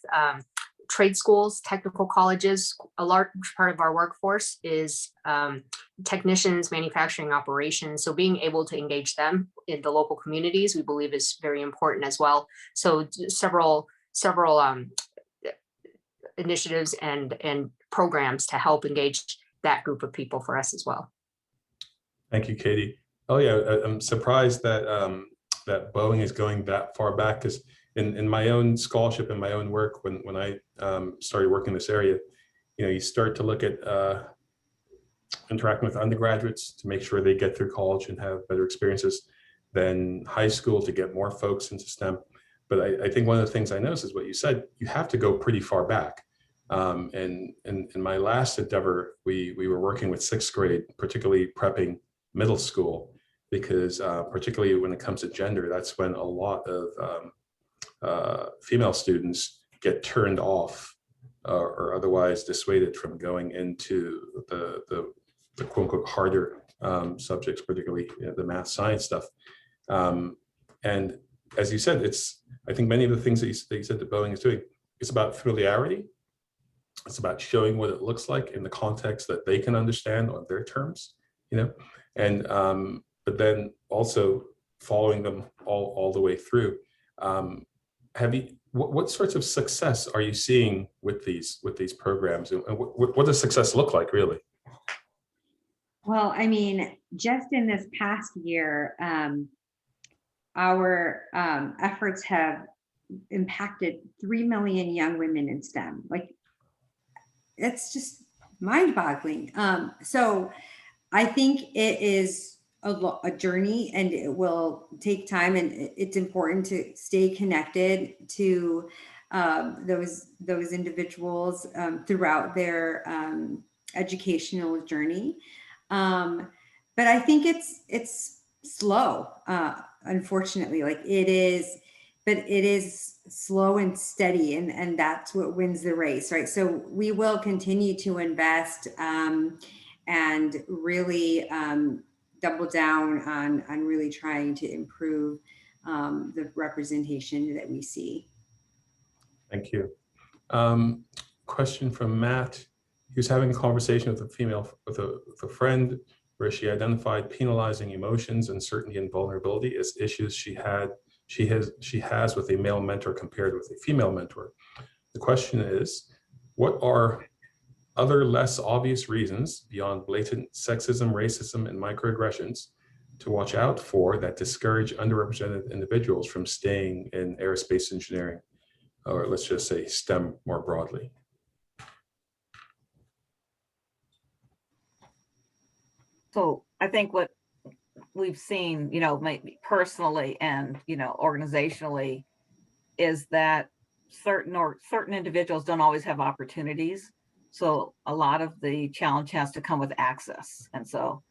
S5: trade schools, technical colleges. A large part of our workforce is technicians, manufacturing operations. So being able to engage them in the local communities, we believe is very important as well. So several initiatives and programs to help engage that group of people for us as well.
S2: Thank you, Katie. Oh yeah, I'm surprised that that Boeing is going that far back, because in my own scholarship and my own work, when I started working in this area, you start to look at interacting with undergraduates to make sure they get through college and have better experiences than high school to get more folks into STEM. But I think one of the things I noticed is what you said, you have to go pretty far back. And in my last endeavor, we were working with 6th grade, particularly prepping middle school, because particularly when it comes to gender, that's when a lot of female students get turned off or otherwise dissuaded from going into the quote unquote harder subjects, particularly the math science stuff. And as you said, I think many of the things that you said that Boeing is doing, it's about familiarity. It's about showing what it looks like in the context that they can understand on their terms, and but then also following them all the way through. What sorts of success are you seeing with these programs, and what does success look like, really?
S4: Well, I mean, just in this past year, our efforts have impacted 3 million young women in STEM. Like, it's just mind-boggling. So I think it is a journey, and it will take time, and it's important to stay connected to those individuals throughout their educational journey. But I think it's slow, unfortunately. Like it is, but it is slow and steady, and that's what wins the race, right? So we will continue to invest and really double down on really trying to improve the representation that we see.
S2: Thank you. Question from Matt. He was having a conversation with a friend where she identified penalizing emotions, uncertainty, and vulnerability as issues she has with a male mentor compared with a female mentor. The question is, what are other less obvious reasons beyond blatant sexism, racism, and microaggressions to watch out for that discourage underrepresented individuals from staying in aerospace engineering, or let's just say STEM more broadly?
S3: So I think what we've seen, maybe personally and, organizationally, is that certain individuals don't always have opportunities. So a lot of the challenge has to come with access. And so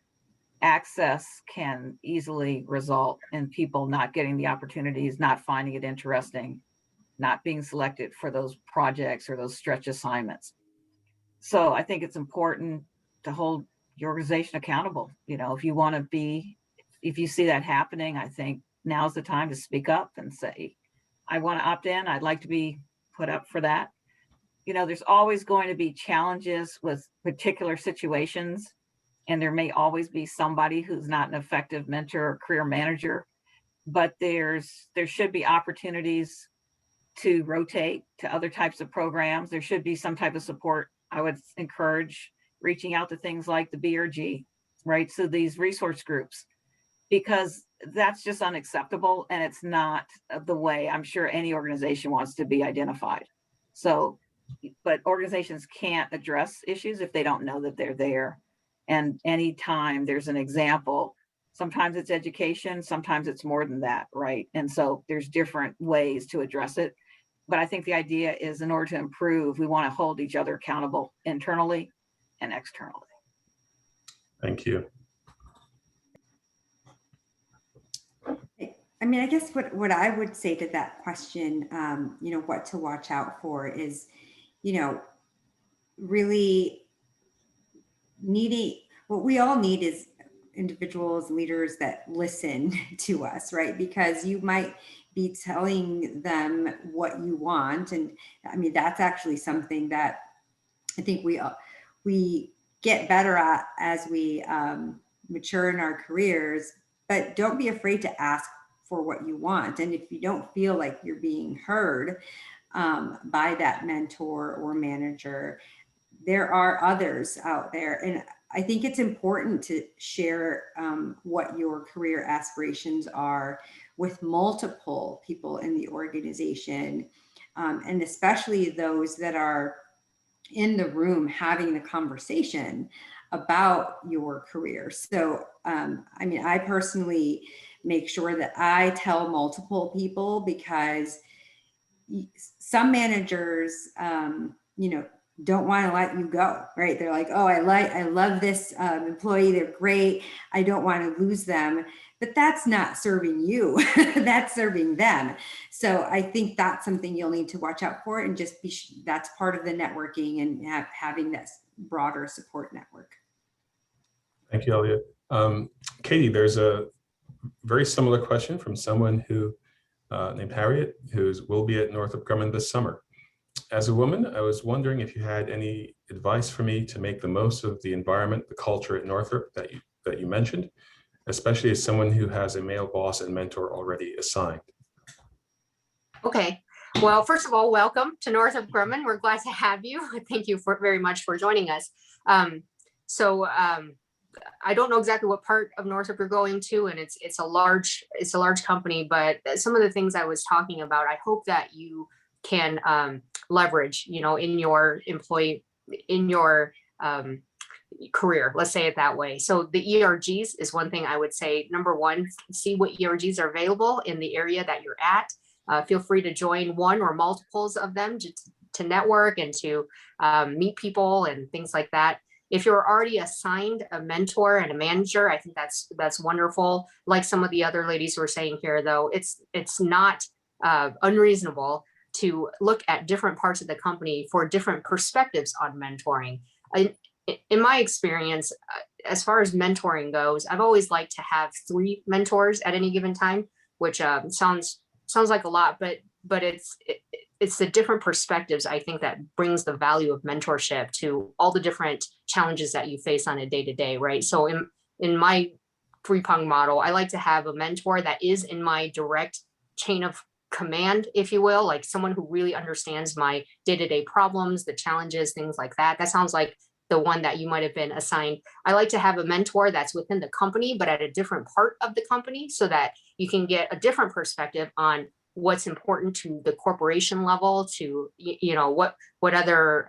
S3: access can easily result in people not getting the opportunities, not finding it interesting, not being selected for those projects or those stretch assignments. So I think it's important to hold your organization accountable. If you see that happening, I think now's the time to speak up and say, I want to opt in. I'd like to be put up for that. There's always going to be challenges with particular situations, and there may always be somebody who's not an effective mentor or career manager, but there should be opportunities to rotate to other types of programs. There should be some type of support. I would encourage reaching out to things like the BRG, right? So these resource groups, because that's just unacceptable, and it's not the way I'm sure any organization wants to be identified. So, but organizations can't address issues if they don't know that they're there. And anytime there's an example, sometimes it's education, sometimes it's more than that, right? And so there's different ways to address it. But I think the idea is, in order to improve, we want to hold each other accountable internally and externally.
S2: Thank you.
S4: I mean, I guess what I would say to that question, what to watch out for is, really what we all need is individuals, leaders that listen to us, right? Because you might be telling them what you want. And I mean, that's actually something that I think we get better at as we mature in our careers, but don't be afraid to ask for what you want. And if you don't feel like you're being heard by that mentor or manager, there are others out there. And I think it's important to share what your career aspirations are with multiple people in the organization, and especially those that are in the room having the conversation about your career. So, I mean, I personally make sure that I tell multiple people, because some managers, don't want to let you go, right? They're like, oh, I love this employee. They're great. I don't want to lose them. But that's not serving you. That's serving them. So I think that's something you'll need to watch out for, and just that's part of the networking and having this broader support network.
S2: Thank you, Elia. Katie, there's a very similar question from someone who named Harriet, who will be at Northrop Grumman this summer. As a woman, I was wondering if you had any advice for me to make the most of the environment, the culture at Northrop that you mentioned, especially as someone who has a male boss and mentor already assigned.
S5: Okay. Well, first of all, welcome to Northrop Grumman. We're glad to have you. Thank you very much for joining us. I don't know exactly what part of Northrop you're going to, and it's a large company, but some of the things I was talking about, I hope that you can leverage, in your career, let's say it that way. So the ERGs is one thing I would say. Number one, see what ERGs are available in the area that you're at. feel free to join one or multiples of them to network and to meet people and things like that. If you're already assigned a mentor and a manager, I think that's wonderful. Like some of the other ladies were saying here, though, it's not unreasonable to look at different parts of the company for different perspectives on mentoring. In my experience, as far as mentoring goes, I've always liked to have 3 mentors at any given time, which sounds like a lot, but it's the different perspectives, I think, that brings the value of mentorship to all the different challenges that you face on a day-to-day, right? So in my 3-prong model, I like to have a mentor that is in my direct chain of command, if you will, like someone who really understands my day-to-day problems, the challenges, things like that. That sounds like the one that you might have been assigned. I like to have a mentor that's within the company, but at a different part of the company, so that you can get a different perspective on what's important to the corporation level, to, you know, what other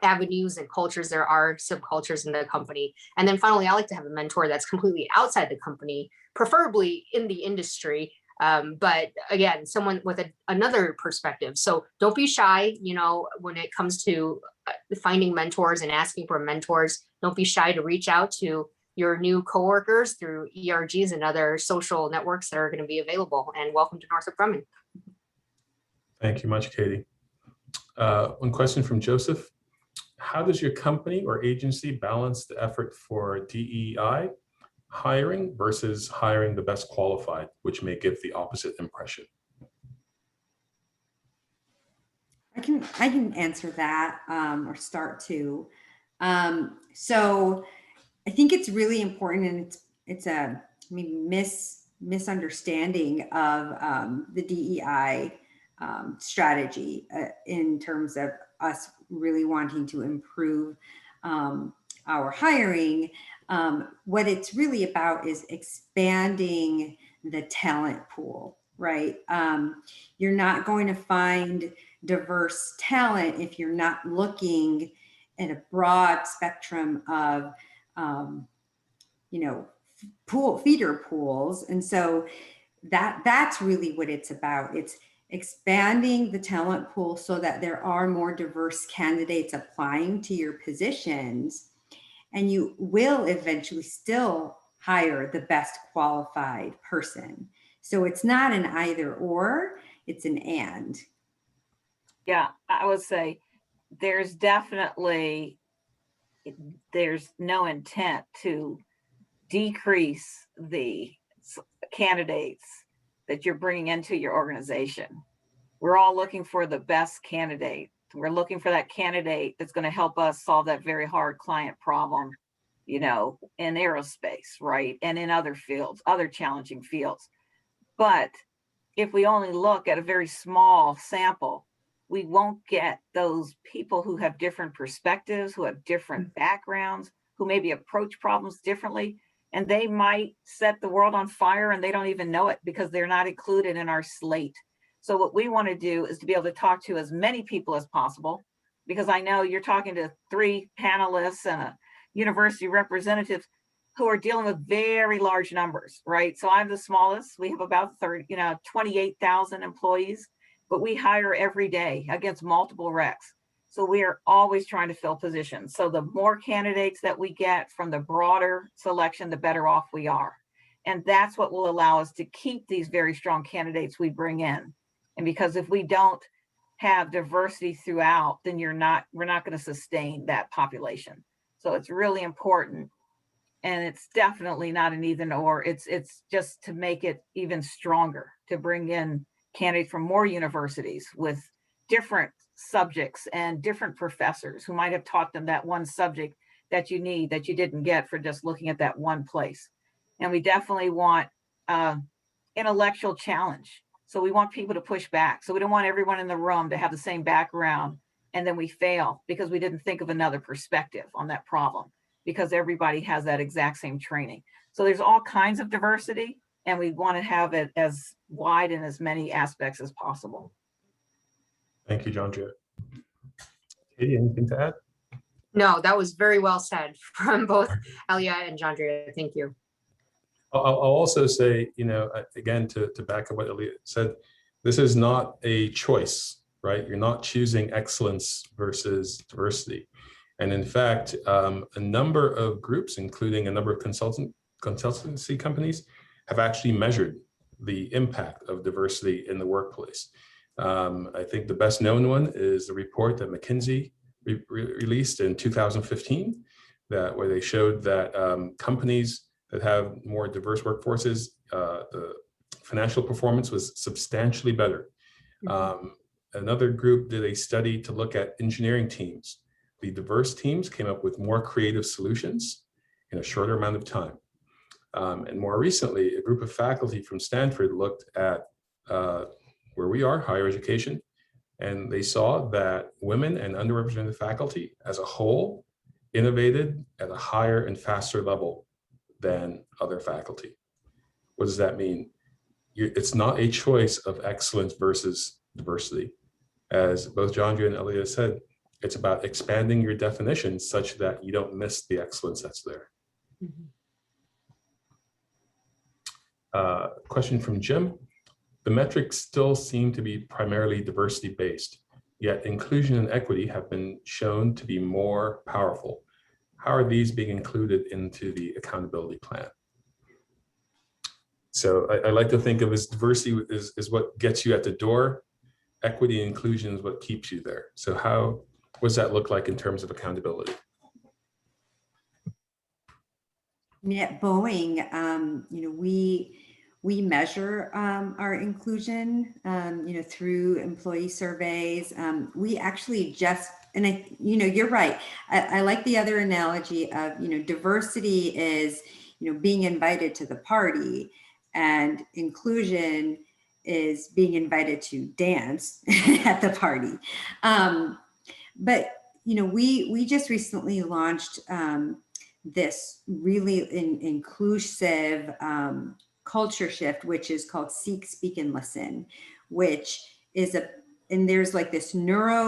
S5: avenues and cultures there are, subcultures in the company. And then finally, I like to have a mentor that's completely outside the company, preferably in the industry. But again, someone with another perspective. So don't be shy, you know, when it comes to finding mentors and asking for mentors. Don't be shy to reach out to your new coworkers through ERGs and other social networks that are going to be available. And welcome to Northrop Grumman.
S2: Thank you much, Katie. One question from Joseph. How does your company or agency balance the effort for DEI hiring versus hiring the best qualified, which may give the opposite impression?
S4: I can answer that or start to. So I think it's really important, and it's a misunderstanding of the DEI strategy in terms of us really wanting to improve our hiring. What it's really about is expanding the talent pool, right? You're not going to find diverse talent if you're not looking at a broad spectrum of, you know, feeder pools. And so that's really what it's about. It's expanding the talent pool so that there are more diverse candidates applying to your positions, and you will eventually still hire the best qualified person. So it's not an either or, it's an and.
S3: Yeah, I would say there's no intent to decrease the candidates that you're bringing into your organization. We're all looking for the best candidate. We're looking for that candidate that's going to help us solve that very hard client problem, you know, in aerospace, right? And in other fields, other challenging fields. But if we only look at a very small sample, we won't get those people who have different perspectives, who have different backgrounds, who maybe approach problems differently. And they might set the world on fire and they don't even know it because they're not included in our slate. So what we want to do is to be able to talk to as many people as possible, because I know you're talking to 3 panelists and a university representative who are dealing with very large numbers, right? So I'm the smallest. We have about 28,000 employees, but we hire every day against multiple recs. So we are always trying to fill positions. So the more candidates that we get from the broader selection, the better off we are. And that's what will allow us to keep these very strong candidates we bring in. And because if we don't have diversity throughout, then we're not going to sustain that population. So it's really important. And it's definitely not an either or. It's just to make it even stronger, to bring in candidates from more universities with different subjects and different professors who might have taught them that one subject that you need, that you didn't get for just looking at that one place. And we definitely want intellectual challenge. So we want people to push back. So we don't want everyone in the room to have the same background and then we fail because we didn't think of another perspective on that problem, because everybody has that exact same training. So there's all kinds of diversity, and we want to have it as wide in as many aspects as possible.
S2: Thank you, Jandria. Katie, anything to add?
S5: No, that was very well said from both Elia and Jandria. Thank you.
S2: I'll also say, you know, again, to back up what Elia said, This is not a choice, right? You're not choosing excellence versus diversity. And in fact, a number of groups, including a number of consultancy companies, have actually measured the impact of diversity in the workplace. I think the best known one is the report that McKinsey released in 2015, where they showed that companies that have more diverse workforces, the financial performance was substantially better. Another group did a study to look at engineering teams. The diverse teams came up with more creative solutions in a shorter amount of time. And more recently, a group of faculty from Stanford looked at where we are, higher education, and they saw that women and underrepresented faculty as a whole innovated at a higher and faster level than other faculty. What does that mean? It's not a choice of excellence versus diversity. As both Jandria and Elia said, it's about expanding your definitions such that you don't miss the excellence that's there. Question from Jim. The metrics still seem to be primarily diversity based, yet inclusion and equity have been shown to be more powerful. How are these being included into the accountability plan? So I like to think of as diversity is what gets you at the door. Equity and inclusion is what keeps you there. So what does that look like in terms of accountability?
S4: At Boeing, we measure our inclusion, through employee surveys. We actually you're right. I like the other analogy of, diversity is, being invited to the party, and inclusion is being invited to dance at the party. But, we just recently launched this really inclusive culture shift, which is called Seek, Speak, and Listen, which is and there's like this neuro-based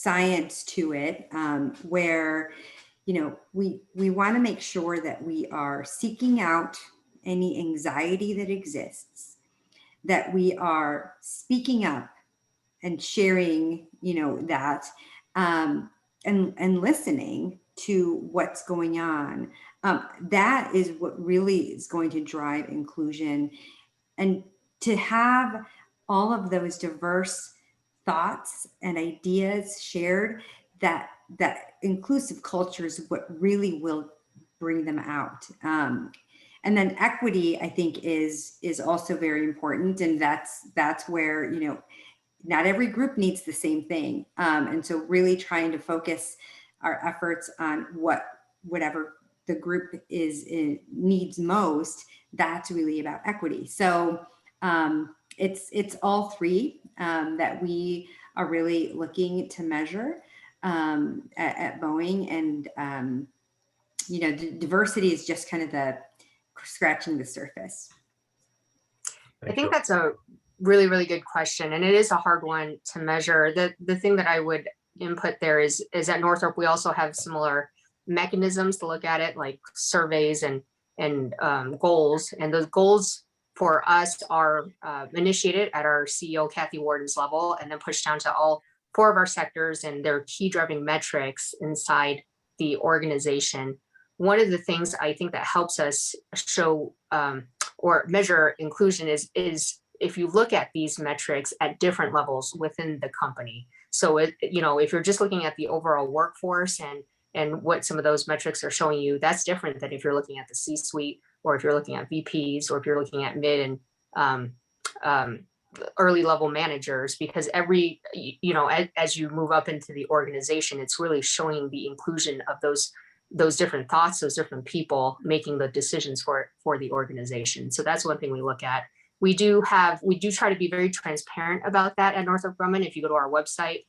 S4: science to it, where, we want to make sure that we are seeking out any anxiety that exists, that we are speaking up and sharing, that, and listening to what's going on. That is what really is going to drive inclusion, and to have all of those diverse thoughts and ideas shared, that inclusive culture is what really will bring them out. And then equity, I think, is also very important, and that's where, not every group needs the same thing, and so really trying to focus our efforts on whatever the group needs most. That's really about equity. So it's all three that we are really looking to measure at Boeing, and diversity is just kind of the scratching the surface.
S5: I think that's a really, really good question, and it is a hard one to measure. The thing that I would input there is at Northrop, we also have similar mechanisms to look at it, like surveys and goals. And those goals for us are initiated at our CEO Kathy Warden's level, and then pushed down to all 4 of our sectors and their key driving metrics inside the organization. One of the things I think that helps us show or measure inclusion is if you look at these metrics at different levels within the company. So if you're just looking at the overall workforce and what some of those metrics are showing you, that's different than if you're looking at the C-suite, or if you're looking at VPs, or if you're looking at mid and early level managers, because as you move up into the organization, it's really showing the inclusion of those different thoughts, those different people making the decisions for the organization. So that's one thing we look at. We do try to be very transparent about that at Northrop Grumman. If you go to our website,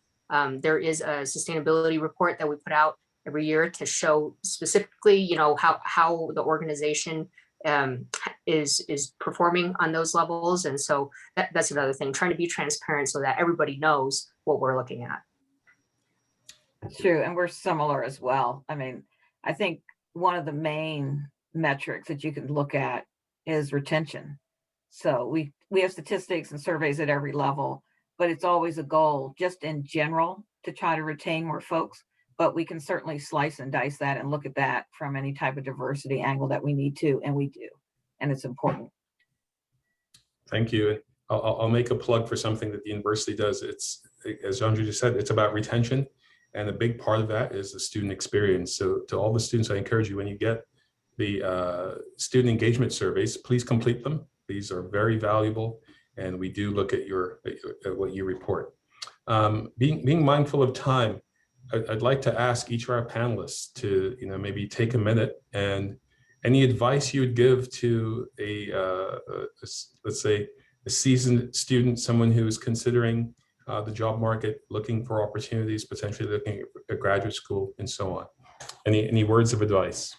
S5: there is a sustainability report that we put out every year to show specifically, how the organization is performing on those levels. And so that's another thing, trying to be transparent so that everybody knows what we're looking at.
S3: That's true. And we're similar as well. I mean, I think one of the main metrics that you can look at is retention. So we have statistics and surveys at every level, but it's always a goal just in general to try to retain more folks. But we can certainly slice and dice that and look at that from any type of diversity angle that we need to, and we do, and it's important.
S2: Thank you. I'll make a plug for something that the university does. It's, as Jandria just said, it's about retention. And a big part of that is the student experience. So to all the students, I encourage you, when you get the student engagement surveys, please complete them. These are very valuable. And we do look at at what you report. Being mindful of time, I'd like to ask each of our panelists to maybe take a minute, and any advice you would give to let's say a seasoned student, someone who is considering the job market, looking for opportunities, potentially looking at graduate school, and so on. Any words of advice?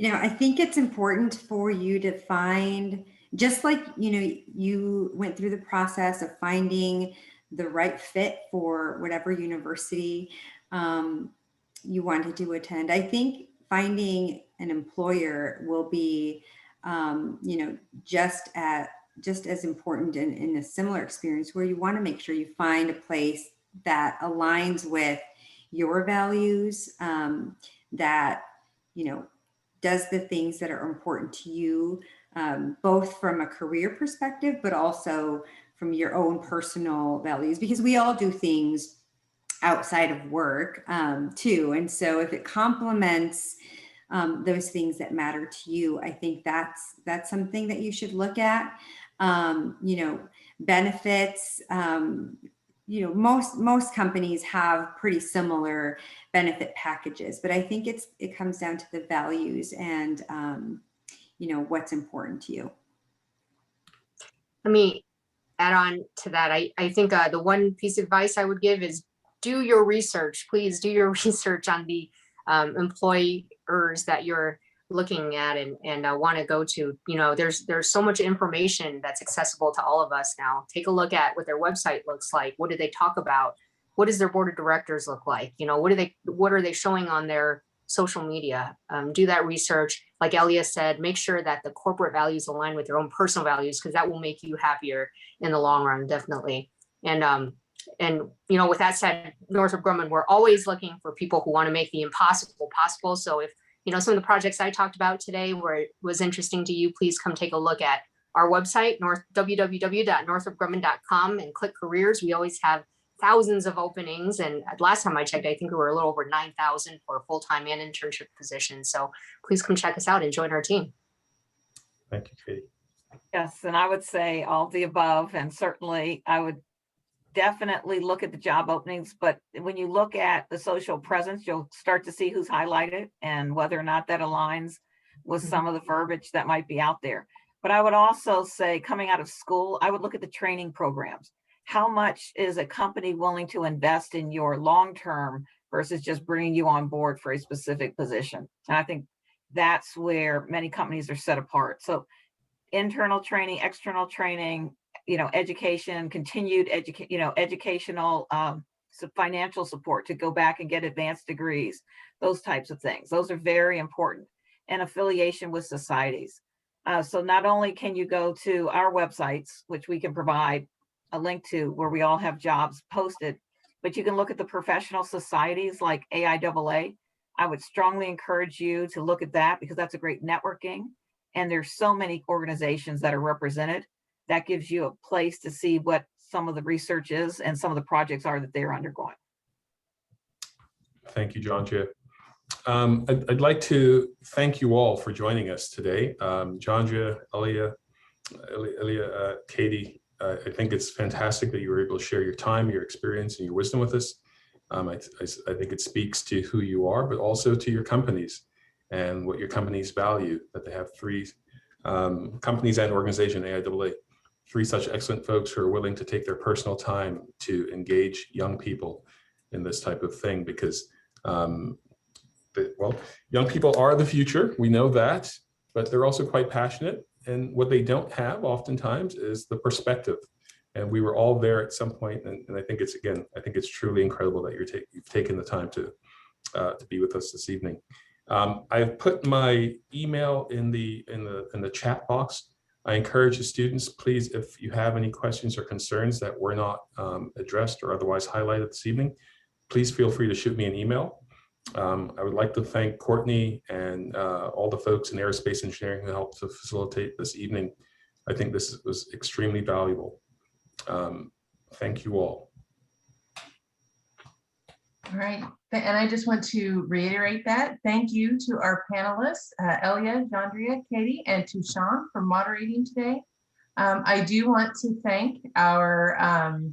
S4: I think it's important for you to find, just like, you went through the process of finding the right fit for whatever university you wanted to attend. I think finding an employer will be, just as important in a similar experience, where you want to make sure you find a place that aligns with your values, that, does the things that are important to you, both from a career perspective, but also from your own personal values, because we all do things outside of work too. And so if it complements those things that matter to you, I think that's something that you should look at. Benefits, most companies have pretty similar benefit packages, but I think it comes down to the values and what's important to you.
S5: Let me add on to that. I think the one piece of advice I would give is do your research. Please do your research on the employers that you're looking at and want to go to. There's so much information that's accessible to all of us now. Take a look at what their website looks like. What do they talk about? What does their board of directors look like? What are they showing on their social media? Do that research. Like Elia said, make sure that the corporate values align with your own personal values, because that will make you happier in the long run, definitely. And with that said, Northrop Grumman, we're always looking for people who want to make the impossible possible. So if some of the projects I talked about today where it was interesting to you, please come take a look at our website, www.northropgrumman.com, and click careers. We always have thousands of openings. And last time I checked, I think we were a little over 9,000 for full-time and internship positions. So please come check us out and join our team.
S2: Thank you, Katie.
S3: Yes, and I would say all the above, and certainly I would definitely look at the job openings, but when you look at the social presence, you'll start to see who's highlighted and whether or not that aligns with some of the verbiage that might be out there. But I would also say, coming out of school, I would look at the training programs. How much is a company willing to invest in your long-term versus just bringing you on board for a specific position? And I think that's where many companies are set apart. So internal training, external training, education, continued educational, financial support to go back and get advanced degrees, those types of things. Those are very important. And affiliation with societies. So not only can you go to our websites, which we can provide a link to where we all have jobs posted, but you can look at the professional societies like AIAA. I would strongly encourage you to look at that, because that's a great networking. And there's so many organizations that are represented. That gives you a place to see what some of the research is and some of the projects are that they're undergoing.
S2: Thank you, Jandria. I'd like to thank you all for joining us today. Jandria, Elia, Katy, I think it's fantastic that you were able to share your time, your experience, and your wisdom with us. I think it speaks to who you are, but also to your companies and what your companies value, that they have three companies and organization, AIAA, three such excellent folks who are willing to take their personal time to engage young people in this type of thing, because, young people are the future. We know that, but they're also quite passionate. And what they don't have oftentimes is the perspective. And we were all there at some point. And I think it's truly incredible that you've taken the time to be with us this evening. I've put my email in the chat box. I encourage the students, please, if you have any questions or concerns that were not addressed or otherwise highlighted this evening, please feel free to shoot me an email. I would like to thank Courtney and all the folks in aerospace engineering who helped to facilitate this evening. I think this was extremely valuable. Thank you all.
S1: All right, and I just want to reiterate that. Thank you to our panelists, Elia, Jandria, Katy, and to Sean for moderating today. I do want to thank our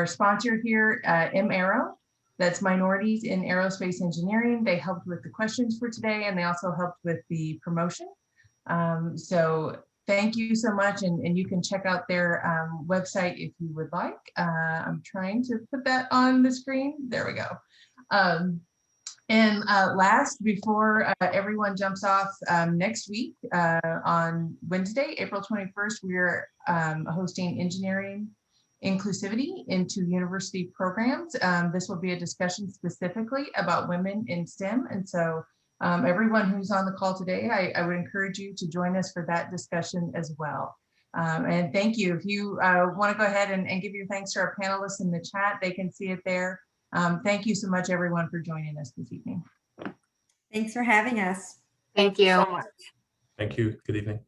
S1: sponsor here, MAero, that's Minorities in Aerospace Engineering. They helped with the questions for today, and they also helped with the promotion. So thank you so much, and you can check out their website if you would like. I'm trying to put that on the screen. There we go. And last, before everyone jumps off, next week on Wednesday, April 21st, we're hosting Engineering Inclusivity into University Programs. This will be a discussion specifically about women in STEM. And so everyone who's on the call today, I would encourage you to join us for that discussion as well. And thank you. If you want to go ahead and give your thanks to our panelists in the chat, they can see it there. Thank you so much, everyone, for joining us this evening.
S4: Thanks for having us.
S5: Thank you.
S3: So much.
S2: Thank you. Good evening.